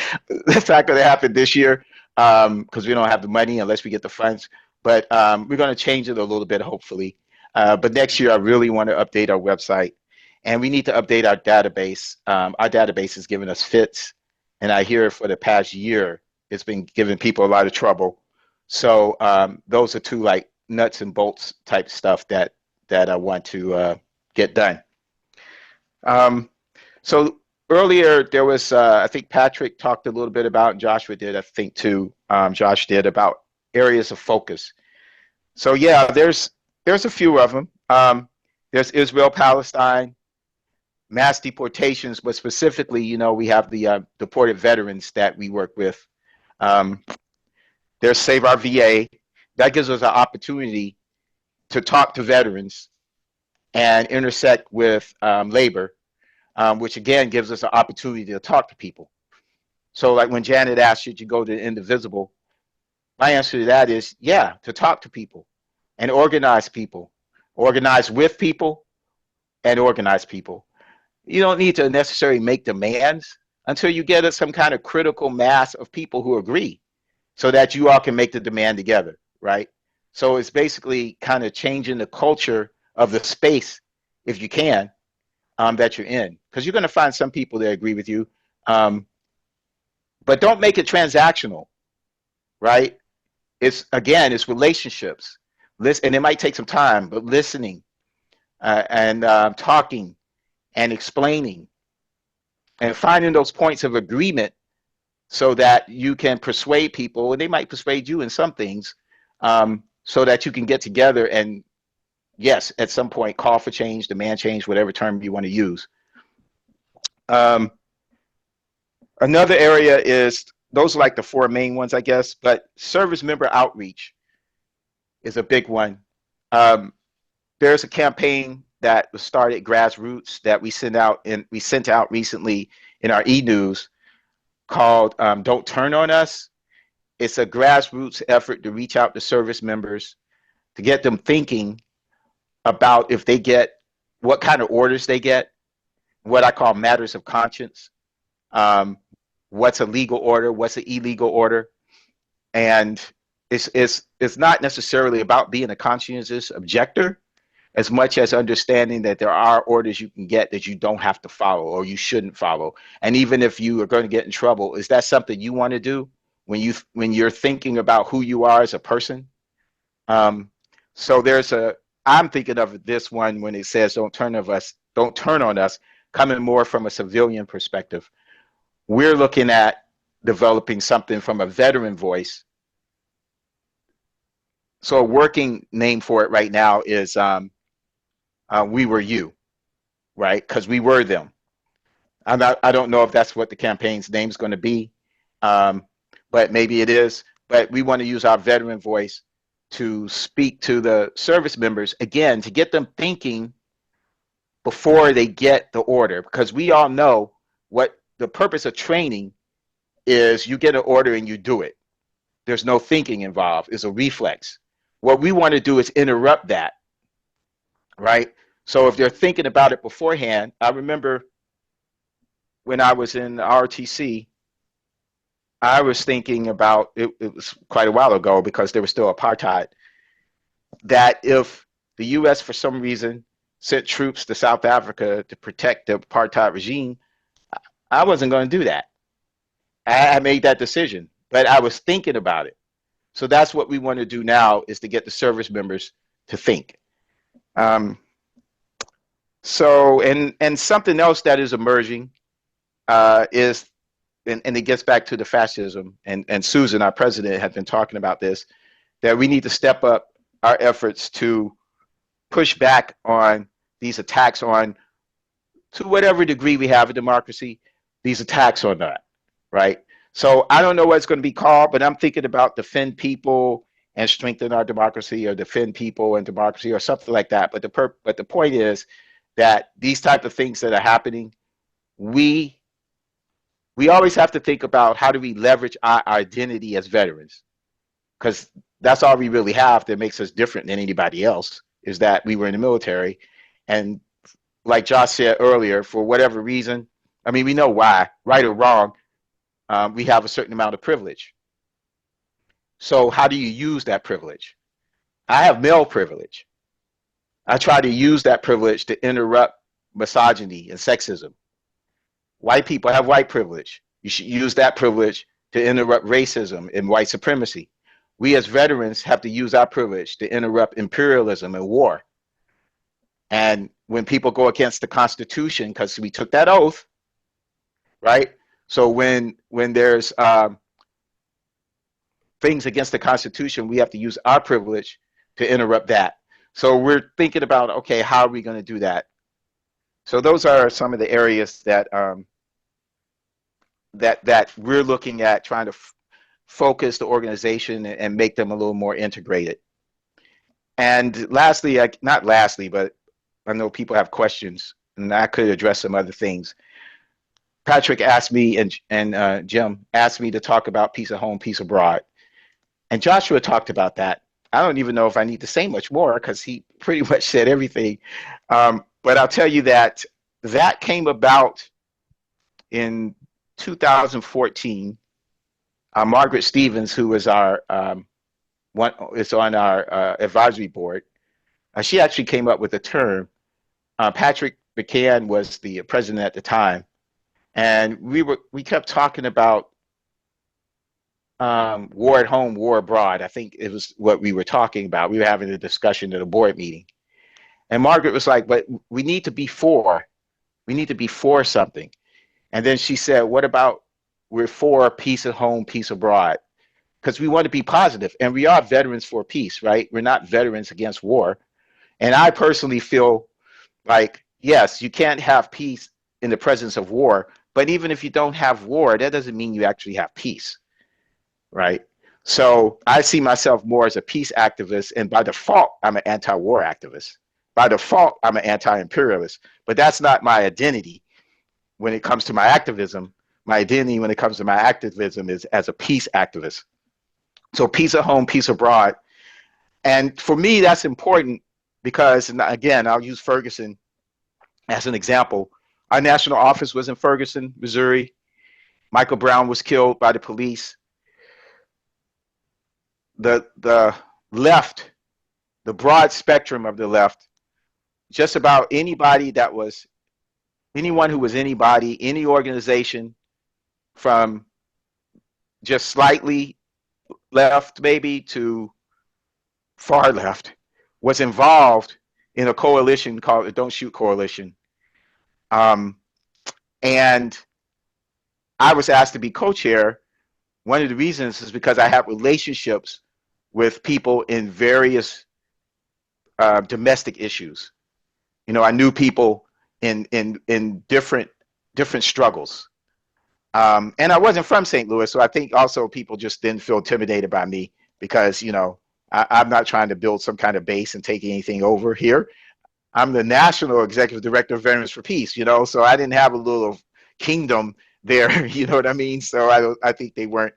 That's not going to happen this year because we don't have the money unless we get the funds. But we're going to change it a little bit, hopefully. But next year, I really want to update our website. And we need to update our database. Our database is giving us fits. And I hear for the past year, it's been giving people a lot of trouble. So those are two like nuts and bolts type stuff that I want to get done. So earlier there was, I think Patrick talked a little bit about, and Joshua did, I think too, Josh did, about areas of focus. So yeah, there's a few of them. There's Israel, Palestine, mass deportations, but specifically, we have the deported veterans that we work with. There's Save Our VA. That gives us an opportunity to talk to veterans and intersect with labor, which again gives us an opportunity to talk to people. So like when Janet asked, should you go to Indivisible? My answer to that is, yeah, to talk to people and organize people, organize with people and organize people. You don't need to necessarily make demands until you get some kind of critical mass of people who agree so that you all can make the demand together, right? So it's basically kind of changing the culture of the space, if you can, that you're in. Because you're going to find some people that agree with you, but don't make it transactional, right? It's relationships. And it might take some time, but listening and talking and explaining and finding those points of agreement so that you can persuade people, and they might persuade you in some things, so that you can get together and, yes, at some point, call for change, demand change, whatever term you want to use. Another area is, those are like the four main ones, I guess, but service member outreach is a big one. There's a campaign that was started grassroots that we sent out recently in our e-news called Don't Turn on Us. It's a grassroots effort to reach out to service members to get them thinking about if they get, what kind of orders they get, what I call matters of conscience, what's a legal order, what's an illegal order, and it's not necessarily about being a conscientious objector as much as understanding that there are orders you can get that you don't have to follow or you shouldn't follow. And even if you are going to get in trouble, is that something you want to do when you're thinking about who you are as a person? So I'm thinking of this one when it says don't turn on us, coming more from a civilian perspective. We're looking at developing something from a veteran voice. So a working name for it right now is We Were You, right? Because we were them. I don't know if that's what the campaign's name is going to be, but maybe it is. But we want to use our veteran voice to speak to the service members, again, to get them thinking before they get the order, because we all know what the purpose of training is. You get an order and you do it. There's no thinking involved. It's a reflex. What we want to do is interrupt that, right? So if they're thinking about it beforehand, I remember when I was in ROTC, I was thinking about, it was quite a while ago because there was still apartheid, that if the US for some reason sent troops to South Africa to protect the apartheid regime, I wasn't going to do that. I made that decision, but I was thinking about it. So that's what we want to do now, is to get the service members to think. So, and something else that is emerging is, and it gets back to the fascism, and Susan, our president, had been talking about this, that we need to step up our efforts to push back on these attacks on, to whatever degree we have a democracy, these attacks on that, right? So I don't know what it's going to be called, but I'm thinking about defend people and strengthen our democracy, or defend people and democracy, or something like that. But the point is that these type of things that are happening, we always have to think about how do we leverage our identity as veterans, because that's all we really have that makes us different than anybody else, is that we were in the military. And like Josh said earlier, for whatever reason, I mean, we know why, right or wrong, we have a certain amount of privilege. So how do you use that privilege? I have male privilege. I try to use that privilege to interrupt misogyny and sexism. White people have white privilege. You should use that privilege to interrupt racism and white supremacy. We as veterans have to use our privilege to interrupt imperialism and war. And when people go against the Constitution, because we took that oath, right? So when there's things against the Constitution, we have to use our privilege to interrupt that. So we're thinking about, okay, how are we going to do that? So those are some of the areas that that we're looking at, trying to focus the organization and make them a little more integrated. And lastly, not lastly, but I know people have questions, and I could address some other things. Patrick asked me, and Jim asked me to talk about peace at home, peace abroad. And Joshua talked about that. I don't even know if I need to say much more, because he pretty much said everything. But I'll tell you that that came about in 2014. Margaret Stevens, who is our is on our advisory board, she actually came up with a term. Patrick McCann was the president at the time, and we kept talking about war at home, war abroad. I think it was what we were talking about. We were having a discussion at a board meeting, and Margaret was like, "But we need to be for. We need to be for something." And then she said, "What about we're for peace at home, peace abroad?" Because we want to be positive, and we are veterans for peace, right? We're not veterans against war. And I personally feel like, yes, you can't have peace in the presence of war, but even if you don't have war, that doesn't mean you actually have peace, right? So I see myself more as a peace activist, and by default, I'm an anti-war activist. By default, I'm an anti-imperialist, but that's not my identity when it comes to my activism. My identity when it comes to my activism is as a peace activist. So peace at home, peace abroad. And for me, that's important because, again, I'll use Ferguson as an example. Our national office was in Ferguson, Missouri. Michael Brown was killed by the police. the left, the broad spectrum of the left, just about anyone who was anybody, any organization, from just slightly left maybe to far left, was involved in a coalition called the Don't Shoot Coalition. And I was asked to be co-chair. One of the reasons is because I have relationships with people in various domestic issues. You know, I knew people in different struggles. And I wasn't from St. Louis, so I think also people just didn't feel intimidated by me because, you know, I'm not trying to build some kind of base and take anything over here. I'm the national executive director of Veterans for Peace, you know, so I didn't have a little kingdom there, you know what I mean? So I think they weren't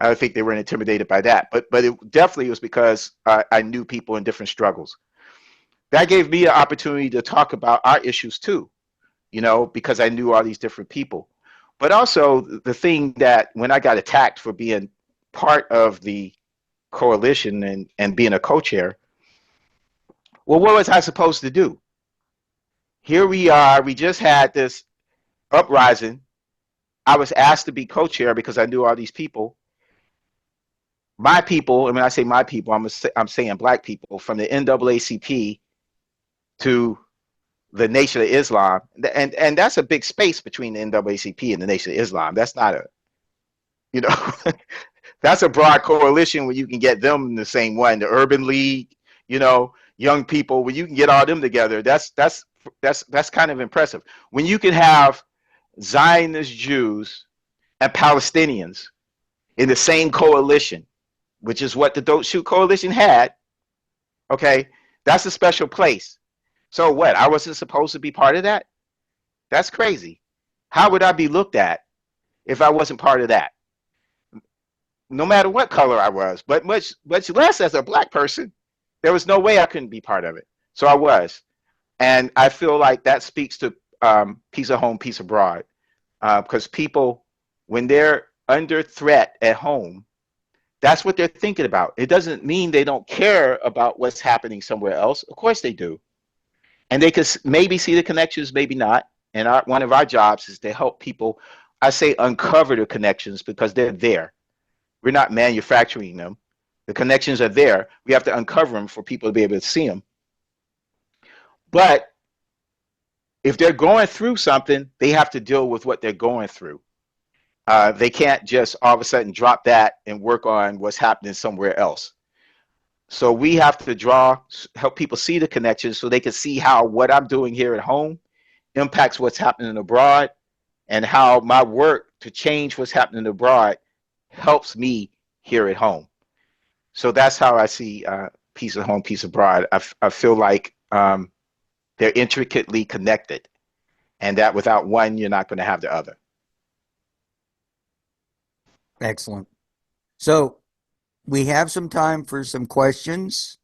intimidated by that. But it definitely was because I knew people in different struggles. That gave me an opportunity to talk about our issues too, you know, because I knew all these different people. But also the thing that when I got attacked for being part of the coalition and being a co-chair, well, what was I supposed to do? Here we are, we just had this uprising. I was asked to be co-chair because I knew all these people. My people, and when I say my people, I'm saying black people, from the NAACP to the Nation of Islam, and that's a big space between the NAACP and the Nation of Islam. That's not a, you know, that's a broad coalition where you can get them in the same one. The Urban League, you know, young people, when you can get all them together, that's kind of impressive. When you can have Zionist Jews and Palestinians in the same coalition, which is what the Don't Shoot Coalition had, okay, that's a special place. So what? I wasn't supposed to be part of that? That's crazy. How would I be looked at if I wasn't part of that? No matter what color I was, but much less as a black person, there was no way I couldn't be part of it. So I was. And I feel like that speaks to peace at home, peace abroad. Because people, when they're under threat at home, that's what they're thinking about. It doesn't mean they don't care about what's happening somewhere else. Of course they do. And they could maybe see the connections, maybe not. And one of our jobs is to help people, I say uncover the connections because they're there. We're not manufacturing them. The connections are there. We have to uncover them for people to be able to see them. But if they're going through something, they have to deal with what they're going through. They can't just all of a sudden drop that and work on what's happening somewhere else. So we have to help people see the connections so they can see how what I'm doing here at home impacts what's happening abroad, and how my work to change what's happening abroad helps me here at home. So that's how I see peace at home, peace abroad. I feel like they're intricately connected, and that without one, you're not going to have the other. Excellent. So we have some time for some questions.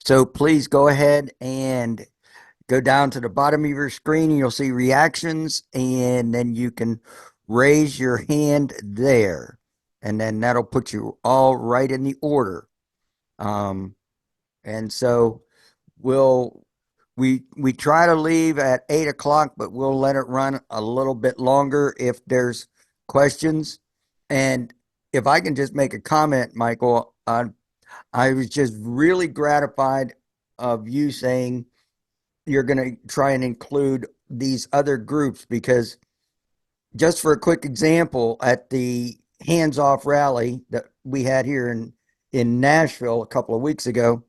So please go ahead and go down to the bottom of your screen and you'll see reactions, and then you can raise your hand there, and then that'll put you all right in the order. And so we try to leave at 8 o'clock, but we'll let it run a little bit longer if there's questions. And if I can just make a comment, Michael, I was just really gratified of you saying you're going to try and include these other groups, because just for a quick example, at the Hands Off rally that we had here in Nashville a couple of weeks ago,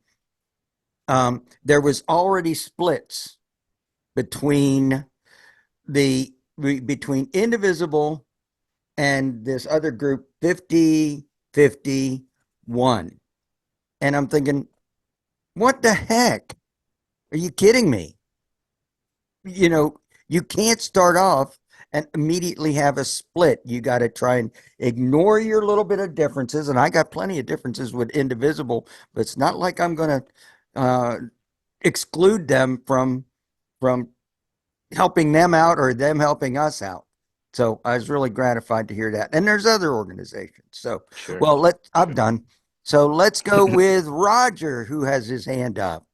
there was already splits between Indivisible and this other group, 50-51. And I'm thinking, what the heck? Are you kidding me? You know, you can't start off and immediately have a split. You got to try and ignore your little bit of differences. And I got plenty of differences with Indivisible, but it's not like I'm going to exclude them from helping them out or them helping us out. So I was really gratified to hear that. And there's other organizations. So, Sure. well, I'm done. So let's go with Roger, who has his hand up.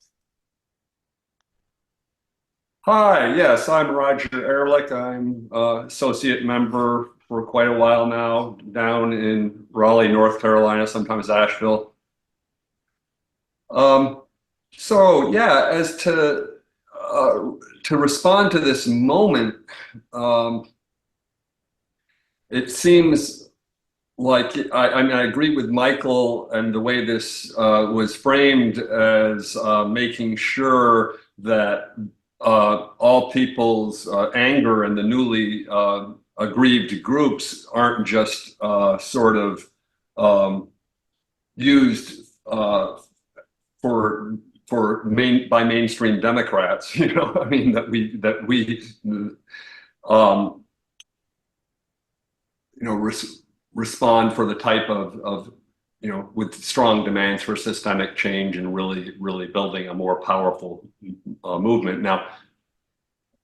Hi, yes, I'm Roger Ehrlich. I'm associate member for quite a while now down in Raleigh, North Carolina, sometimes Asheville. So yeah, as to respond to this moment, it seems like I mean I agree with Michael and the way this was framed as making sure that all people's anger and the newly aggrieved groups aren't just sort of used by mainstream Democrats. You know, I mean that we respond for the type of with strong demands for systemic change and really building a more powerful movement. Now,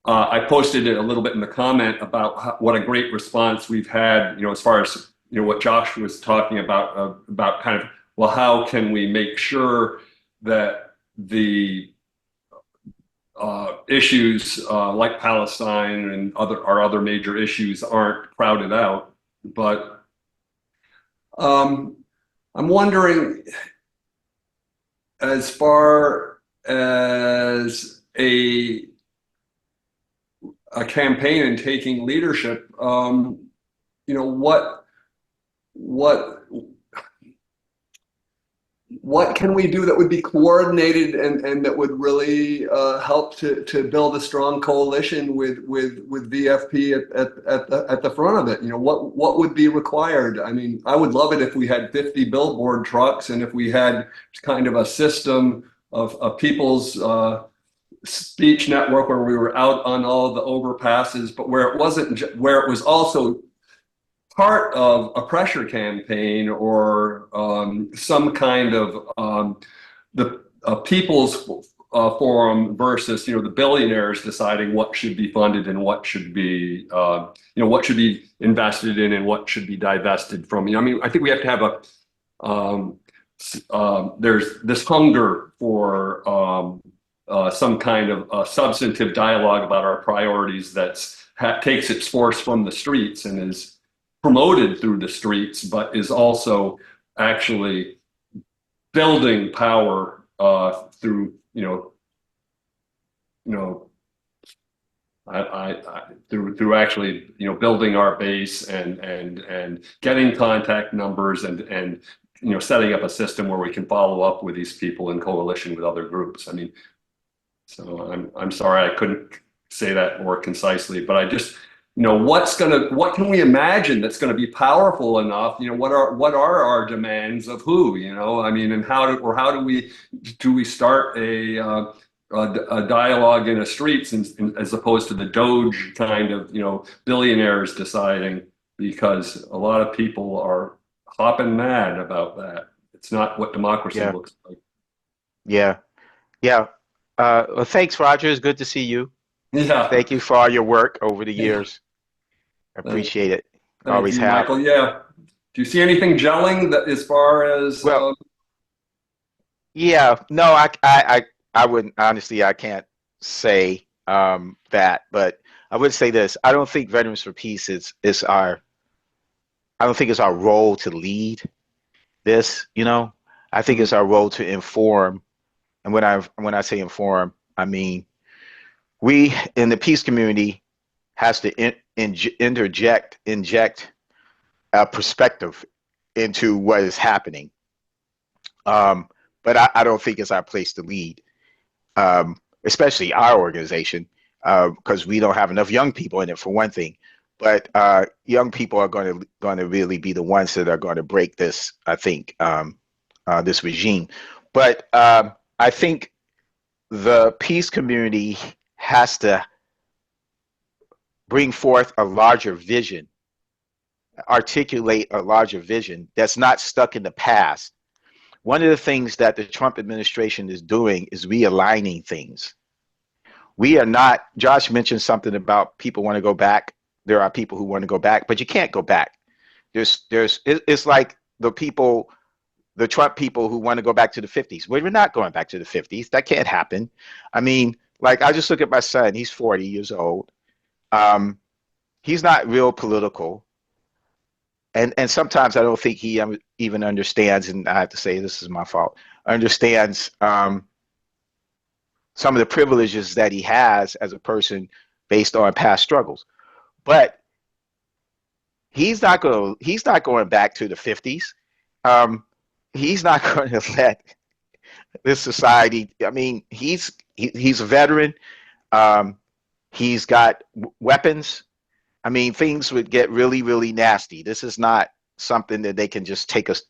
I posted it a little bit in the comment about what a great response we've had, as far as what Josh was talking about kind of, well, how can we make sure that the issues like Palestine and our other major issues aren't crowded out. But I'm wondering, as far as a campaign and taking leadership, what can we do that would be coordinated and that would really help to build a strong coalition with VFP at the front of it? What would be required? I mean, I would love it if we had 50 billboard trucks and if we had kind of a system of people's speech network where we were out on all the overpasses, but where it was also part of a pressure campaign or some kind of the people's forum versus the billionaires deciding what should be funded and what should be what should be invested in and what should be divested from. I mean, I think we have to have there's this hunger for some kind of substantive dialogue about our priorities that takes its force from the streets and is promoted through the streets, but is also actually building power through through actually building our base and getting contact numbers and setting up a system where we can follow up with these people in coalition with other groups. I mean, so I'm sorry I couldn't say that more concisely, but I just what can we imagine that's going to be powerful enough? What are our demands of who? I mean, and how do we start a dialogue in the streets as opposed to the Doge kind of billionaires deciding, because a lot of people are hopping mad about that. It's not what democracy looks like. Yeah. Well, thanks, Roger. It's good to see you. Yeah. Thank you for all your work over the years. I appreciate it. Always you, have. Michael. Yeah. Do you see anything gelling that as far as? Well, yeah. No, I wouldn't. Honestly, I can't say that, but I would say this. I don't think Veterans for Peace is our. I don't think it's our role to lead this. I think it's our role to inform. And when I say inform, I mean we in the peace community has to inject a perspective into what is happening. But I don't think it's our place to lead, especially our organization, because we don't have enough young people in it, for one thing. But young people are going to really be the ones that are going to break this, I think, this regime. But I think the peace community has to bring forth a larger vision, articulate a larger vision that's not stuck in the past. One of the things that the Trump administration is doing is realigning things. We are not, Josh mentioned something about people want to go back. There are people who want to go back, but you can't go back. It's like the people the Trump people who want to go back to the 50s. Well, we're not going back to the 50s. That can't happen. I mean, like, I just look at my son. He's 40 years old. He's not real political. And sometimes I don't think he even understands, and I have to say this is my fault, understands some of the privileges that he has as a person based on past struggles. But he's not going back to the 50s. He's not going to let this society. I mean, he's a veteran. He's got weapons. I mean, things would get really, really nasty. This is not something that they can just take us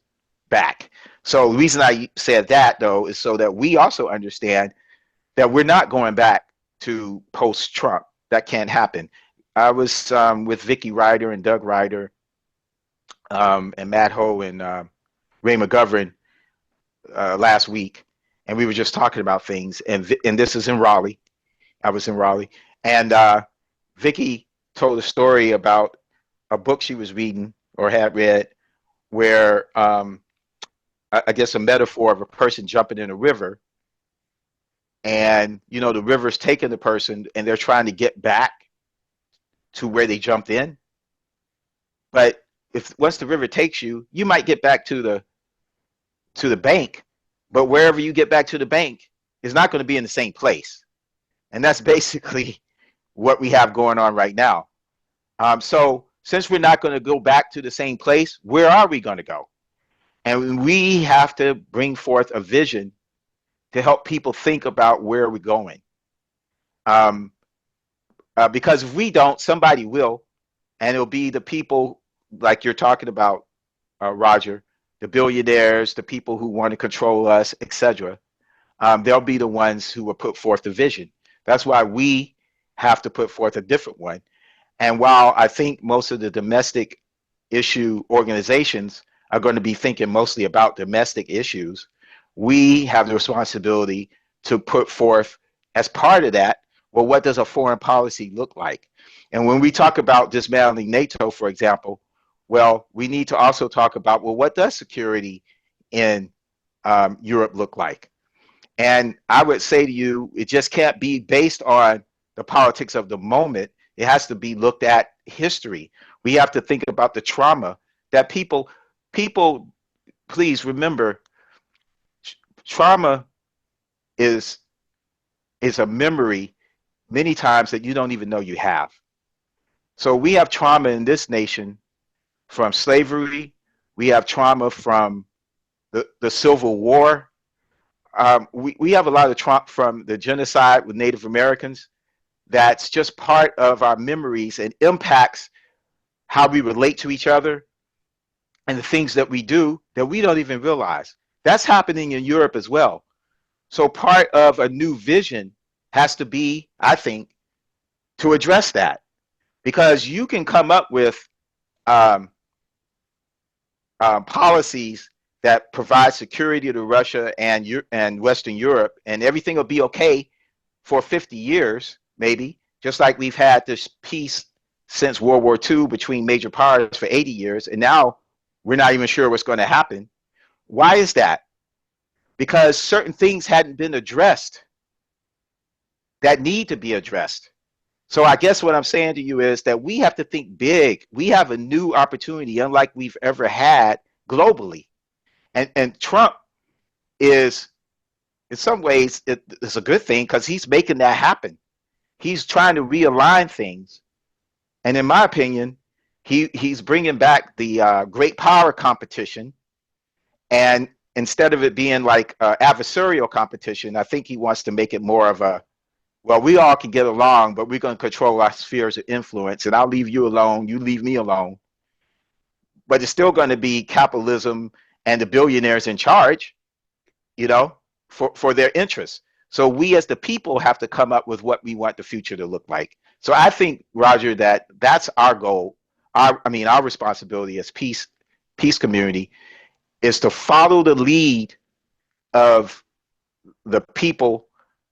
back. So the reason I said that, though, is so that we also understand that we're not going back to post-Trump. That can't happen. I was with Vicky Ryder and Doug Ryder and Matt Ho and Ray McGovern last week, and we were just talking about things. And this is in Raleigh. I was in Raleigh, and Vicky told a story about a book she was reading or had read, where I guess a metaphor of a person jumping in a river, and the river's taking the person, and they're trying to get back to where they jumped in. But once the river takes you, you might get back to the bank, but wherever you get back to the bank is not going to be in the same place. And that's basically what we have going on right now. So since we're not going to go back to the same place, where are we going to go? And we have to bring forth a vision to help people think about where we're going. Because if we don't, somebody will, and it'll be the people like you're talking about, Roger, the billionaires, the people who want to control us, etc. They'll be the ones who will put forth the vision. That's why we have to put forth a different one. And while I think most of the domestic issue organizations are going to be thinking mostly about domestic issues, we have the responsibility to put forth, as part of that, well, what does a foreign policy look like? And when we talk about dismantling NATO, for example, well, we need to also talk about, well, what does security in Europe look like? And I would say to you, it just can't be based on the politics of the moment. It has to be looked at history. We have to think about the trauma that people, please remember, trauma is a memory many times that you don't even know you have. So we have trauma in this nation from slavery. We have trauma from the Civil War. We have a lot of trauma from the genocide with Native Americans. That's just part of our memories and impacts how we relate to each other and the things that we do that we don't even realize. That's happening in Europe as well. So part of a new vision has to be, I think, to address that, because you can come up with policies that provide security to Russia and Western Europe, and everything will be okay for 50 years, maybe, just like we've had this peace since World War II between major powers for 80 years, and now we're not even sure what's going to happen. Why is that? Because certain things hadn't been addressed that need to be addressed. So I guess what I'm saying to you is that we have to think big. We have a new opportunity unlike we've ever had globally. And Trump is, in some ways, it's a good thing because he's making that happen. He's trying to realign things. And in my opinion, he's bringing back the great power competition. And instead of it being like adversarial competition, I think he wants to make it more of a, well, we all can get along, but we're going to control our spheres of influence, and I'll leave you alone, you leave me alone. But it's still going to be capitalism and the billionaires in charge, for their interests. So we as the people have to come up with what we want the future to look like. So I think, Roger, that's our goal. Our responsibility as peace community is to follow the lead of the people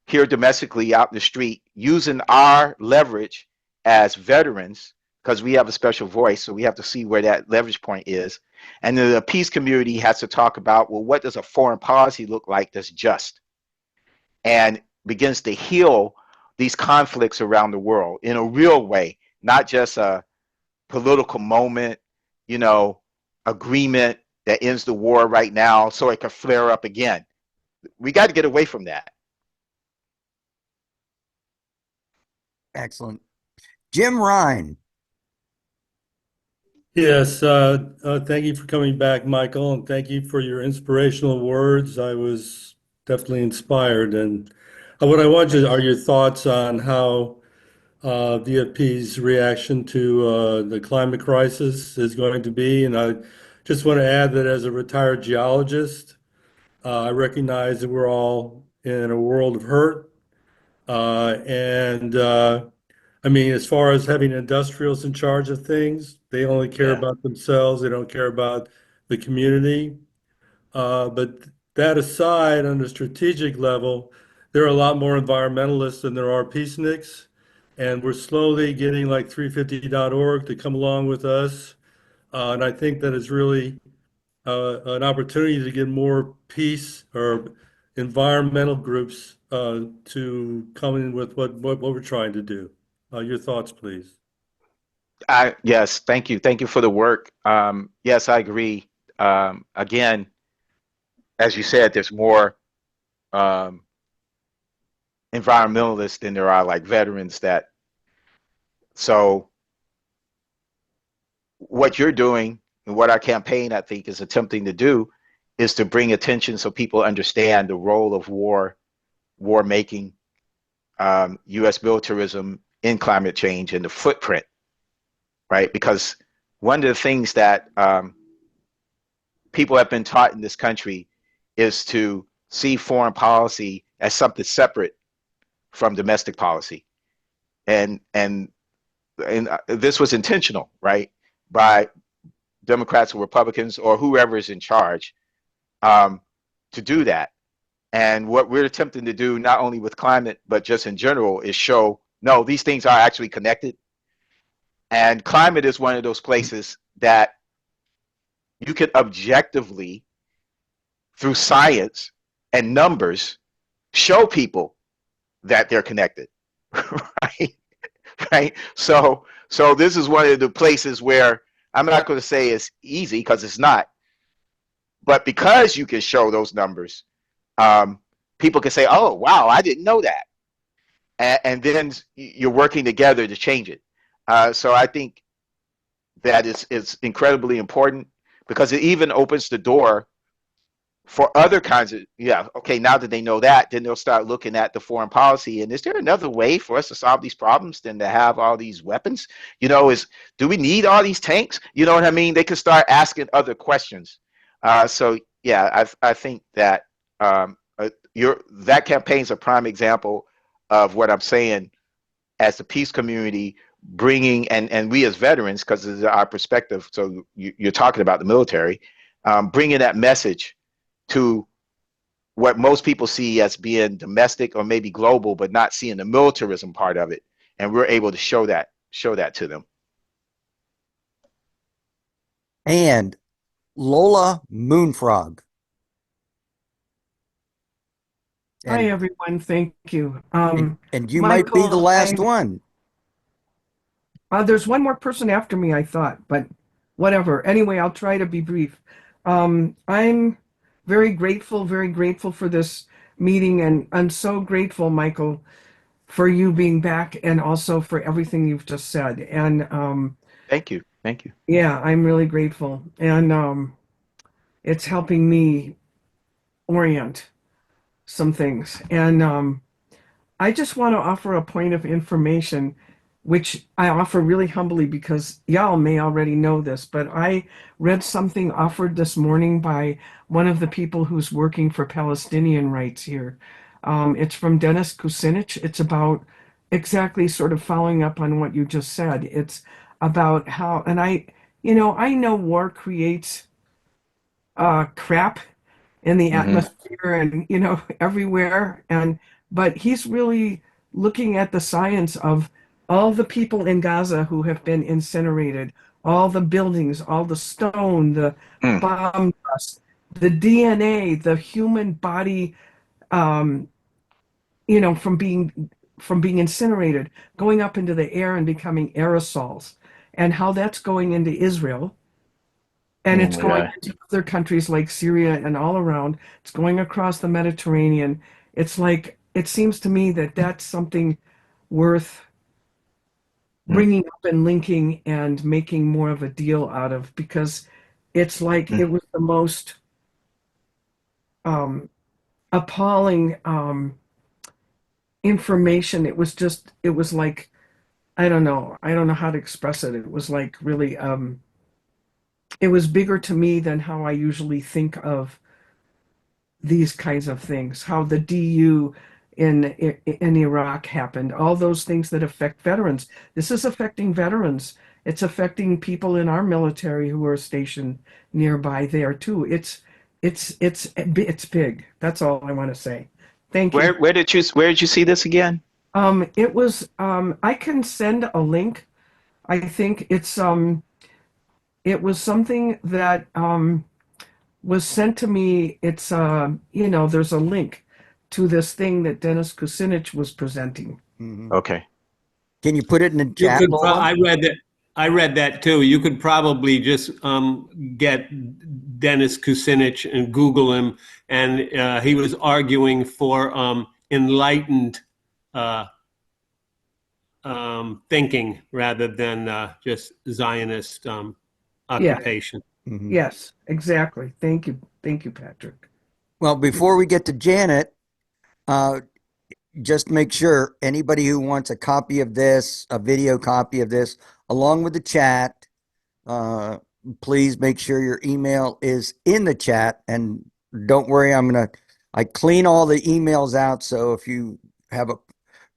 here domestically out in the street, using our leverage as veterans, because we have a special voice. So we have to see where that leverage point is. And then the peace community has to talk about, well, what does a foreign policy look like that's just and begins to heal these conflicts around the world in a real way, not just a political moment, agreement that ends the war right now so it can flare up again. We got to get away from that. Excellent. Jim Ryan. Yes, thank you for coming back, Michael, and thank you for your inspirational words. I was definitely inspired. And what I wanted are your thoughts on how VFP's reaction to the climate crisis is going to be. And I just want to add that as a retired geologist, I recognize that we're all in a world of hurt. I mean, as far as having industrials in charge of things, they only care about themselves. They don't care about the community. But that aside, on the strategic level, there are a lot more environmentalists than there are peaceniks. And we're slowly getting like 350.org to come along with us. And I think that is really an opportunity to get more peace or environmental groups to come in with what we're trying to do. Your thoughts, please. Yes, thank you. Thank you for the work. Yes, I agree. Again, as you said, there's more environmentalists than there are like veterans so what you're doing and what our campaign, I think, is attempting to do is to bring attention so people understand the role of war making, U.S. militarism in climate change and the footprint, right? Because one of the things that people have been taught in this country is to see foreign policy as something separate from domestic policy. And this was intentional, right? By Democrats or Republicans or whoever is in charge to do that. And what we're attempting to do, not only with climate, but just in general, is show, no, these things are actually connected. And climate is one of those places that you can objectively, through science and numbers, show people that they're connected, right? Right. So this is one of the places where I'm not going to say it's easy because it's not, but because you can show those numbers, people can say, "Oh, wow, I didn't know that," and then you're working together to change it. So I think that is incredibly important because it even opens the door for other kinds of, okay, now that they know that, then they'll start looking at the foreign policy. And is there another way for us to solve these problems than to have all these weapons? Do we need all these tanks? You know what I mean? They can start asking other questions. I think that that campaign is a prime example of what I'm saying as the peace community bringing, and we as veterans, because it's our perspective, so you're talking about the military, bringing that message to what most people see as being domestic or maybe global, but not seeing the militarism part of it. And we're able to show that to them. And Lola Moonfrog. Hi, everyone. Thank you. And you might be the last one. There's one more person after me, I thought, but whatever. Anyway, I'll try to be brief. I'm very grateful for this meeting, and I'm so grateful, Michael, for you being back and also for everything you've just said. And thank you. Yeah, I'm really grateful, and it's helping me orient some things. And I just want to offer a point of information, which I offer really humbly because y'all may already know this, but I read something offered this morning by one of the people who's working for Palestinian rights here. It's from Dennis Kucinich. It's about exactly sort of following up on what you just said. It's about how, and I know war creates crap in the atmosphere and, everywhere. But he's really looking at the science of all the people in Gaza who have been incinerated, all the buildings, all the stone, the Mm. bomb dust, the DNA, the human body, um, from being incinerated, going up into the air and becoming aerosols, and how that's going into Israel. And Oh it's my going God. into other countries like Syria and all around. It's going across the Mediterranean. It's like, it seems to me that that's something worth Mm. bringing up and linking and making more of a deal out of, because it's like it Mm. was the most um, appalling information. It was like, I don't know how to express it. It was like really, it was bigger to me than how I usually think of these kinds of things, how the DU in Iraq happened, all those things that affect veterans. This is affecting veterans. It's affecting people in our military who are stationed nearby there too. It's big. That's all I want to say. Thank you. Where did you see this again? It was I can send a link. I think it was something that was sent to me. It's there's a link to this thing that Dennis Kucinich was presenting. Mhm. Okay. Can you put it in the You chat, could, Laura? I read that too. You could probably just get Dennis Kucinich and Google him, and he was arguing for enlightened uh, thinking rather than just Zionist occupation. Mhm. Yes, exactly. Thank you. Thank you, Patrick. Well, before we get to Janet, uh, just make sure anybody who wants a copy of this, a video copy of this, along with the chat, uh, please make sure your email is in the chat. And don't worry, I clean all the emails out. So if you have a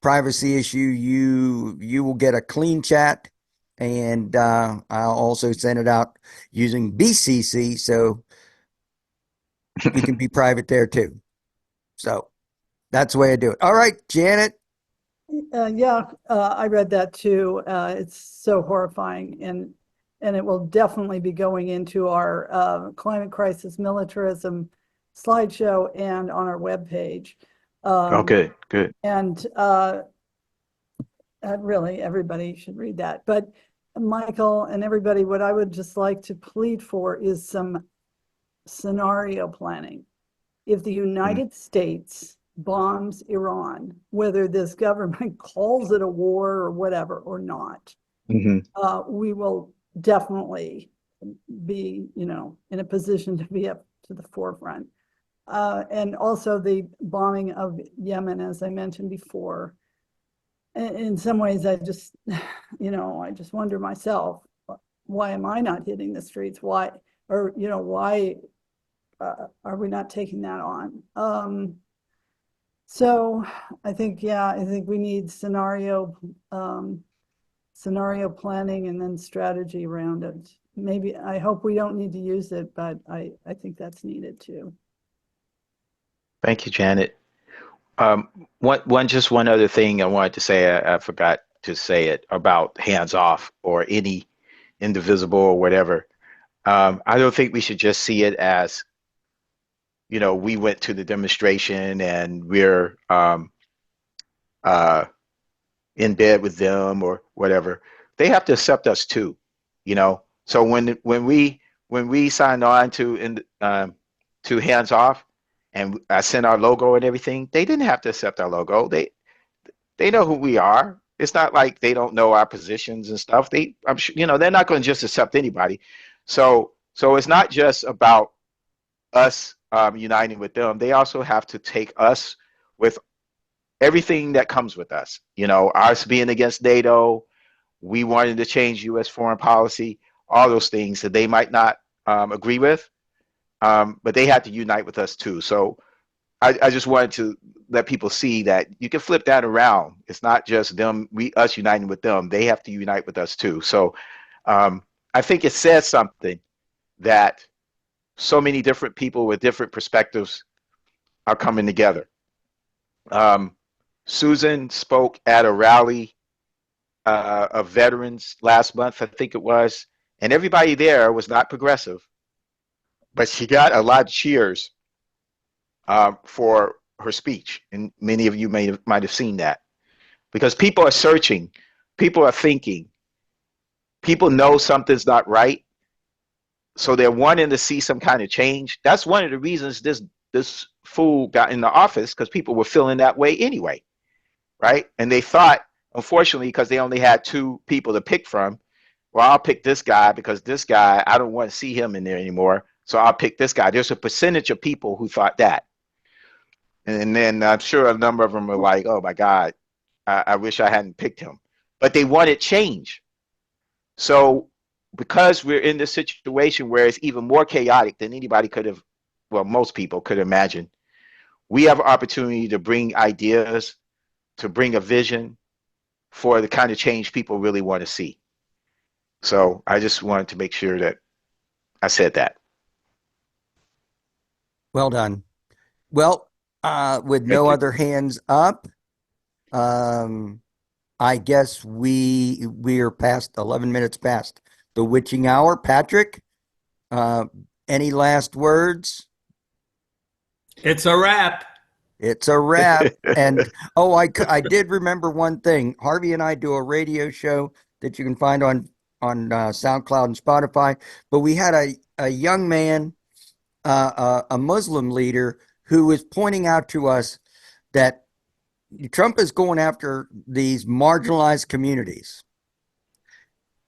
privacy issue, you will get a clean chat. And I'll also send it out using BCC, so you can be private there too. So that's the way I do it. All right, Janet. I read that too. It's so horrifying, and it will definitely be going into our climate crisis militarism slideshow and on our webpage. Oh, good. And really, everybody should read that. But Michael and everybody, what I would just like to plead for is some scenario planning. If the United States bombs Iran, whether this government calls it a war or whatever or not, we will definitely be, in a position to be up to the forefront. And also the bombing of Yemen, as I mentioned before. In some ways, I just wonder myself, why am I not hitting the streets? Why are we not taking that on? So I think we need scenario planning and then strategy around it. Maybe, I hope we don't need to use it, but I think that's needed too. Thank you, Janet. One other thing I wanted to say, I forgot to say it about hands off or any indivisible or whatever. I don't think we should just see it as, we went to the demonstration and we're in bed with them or whatever. They have to accept us too, So when we signed on to hands off, and I sent our logo and everything, they didn't have to accept our logo. They know who we are. It's not like they don't know our positions and stuff. I'm sure, they're not going to just accept anybody. So it's not just about us uniting with them. They also have to take us with everything that comes with us. Us being against NATO, we wanted to change U.S. foreign policy, all those things that they might not agree with, but they had to unite with us too. So I just wanted to let people see that you can flip that around. It's not just us uniting with them. They have to unite with us too. So I think it says something that so many different people with different perspectives are coming together. Susan spoke at a rally of veterans last month, I think it was, and everybody there was not progressive, but she got a lot of cheers for her speech, and many of you might have seen that because people are searching, people are thinking, people know something's not right, so they're wanting to see some kind of change. That's one of the reasons this fool got in the office, because people were feeling that way anyway, right? And they thought, unfortunately, because they only had two people to pick from, well, I'll pick this guy because this guy, I don't want to see him in there anymore, so I'll pick this guy. There's a percentage of people who thought that. And then I'm sure a number of them were like, oh my God, I wish I hadn't picked him. But they wanted change. So because we're in this situation where it's even more chaotic than anybody could have, well, most people could imagine, we have an opportunity to bring ideas, to bring a vision for the kind of change people really want to see. So I just wanted to make sure that I said that. Well done. Well, with no other hands up, I guess we're past 11 minutes past the witching hour. Patrick, any last words? It's a wrap. It's a wrap. And oh, I did remember one thing. Harvey and I do a radio show that you can find on SoundCloud and Spotify. But we had a young man, a Muslim leader, who was pointing out to us that Trump is going after these marginalized communities.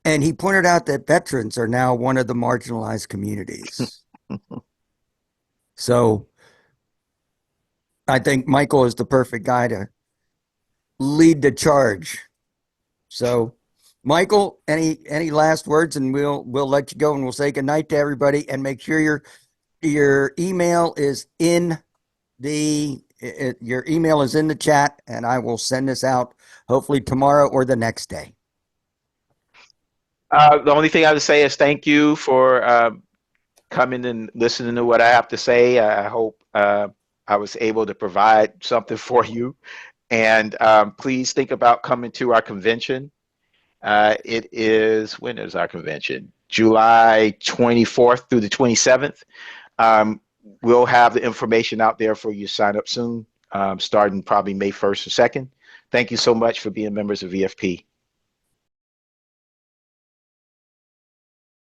And he pointed out that veterans are now one of the marginalized communities. So I think Michael is the perfect guy to lead the charge. So Michael, any last words, and we'll let you go and we'll say goodnight to everybody, and make sure your email is in the chat, and I will send this out hopefully tomorrow or the next day. The only thing I would say is thank you for coming and listening to what I have to say. I hope I was able to provide something for you. And please think about coming to our convention. It is, when is our convention? July 24th through the 27th. We'll have the information out there for you to sign up soon, starting probably May 1st or 2nd. Thank you so much for being members of VFP.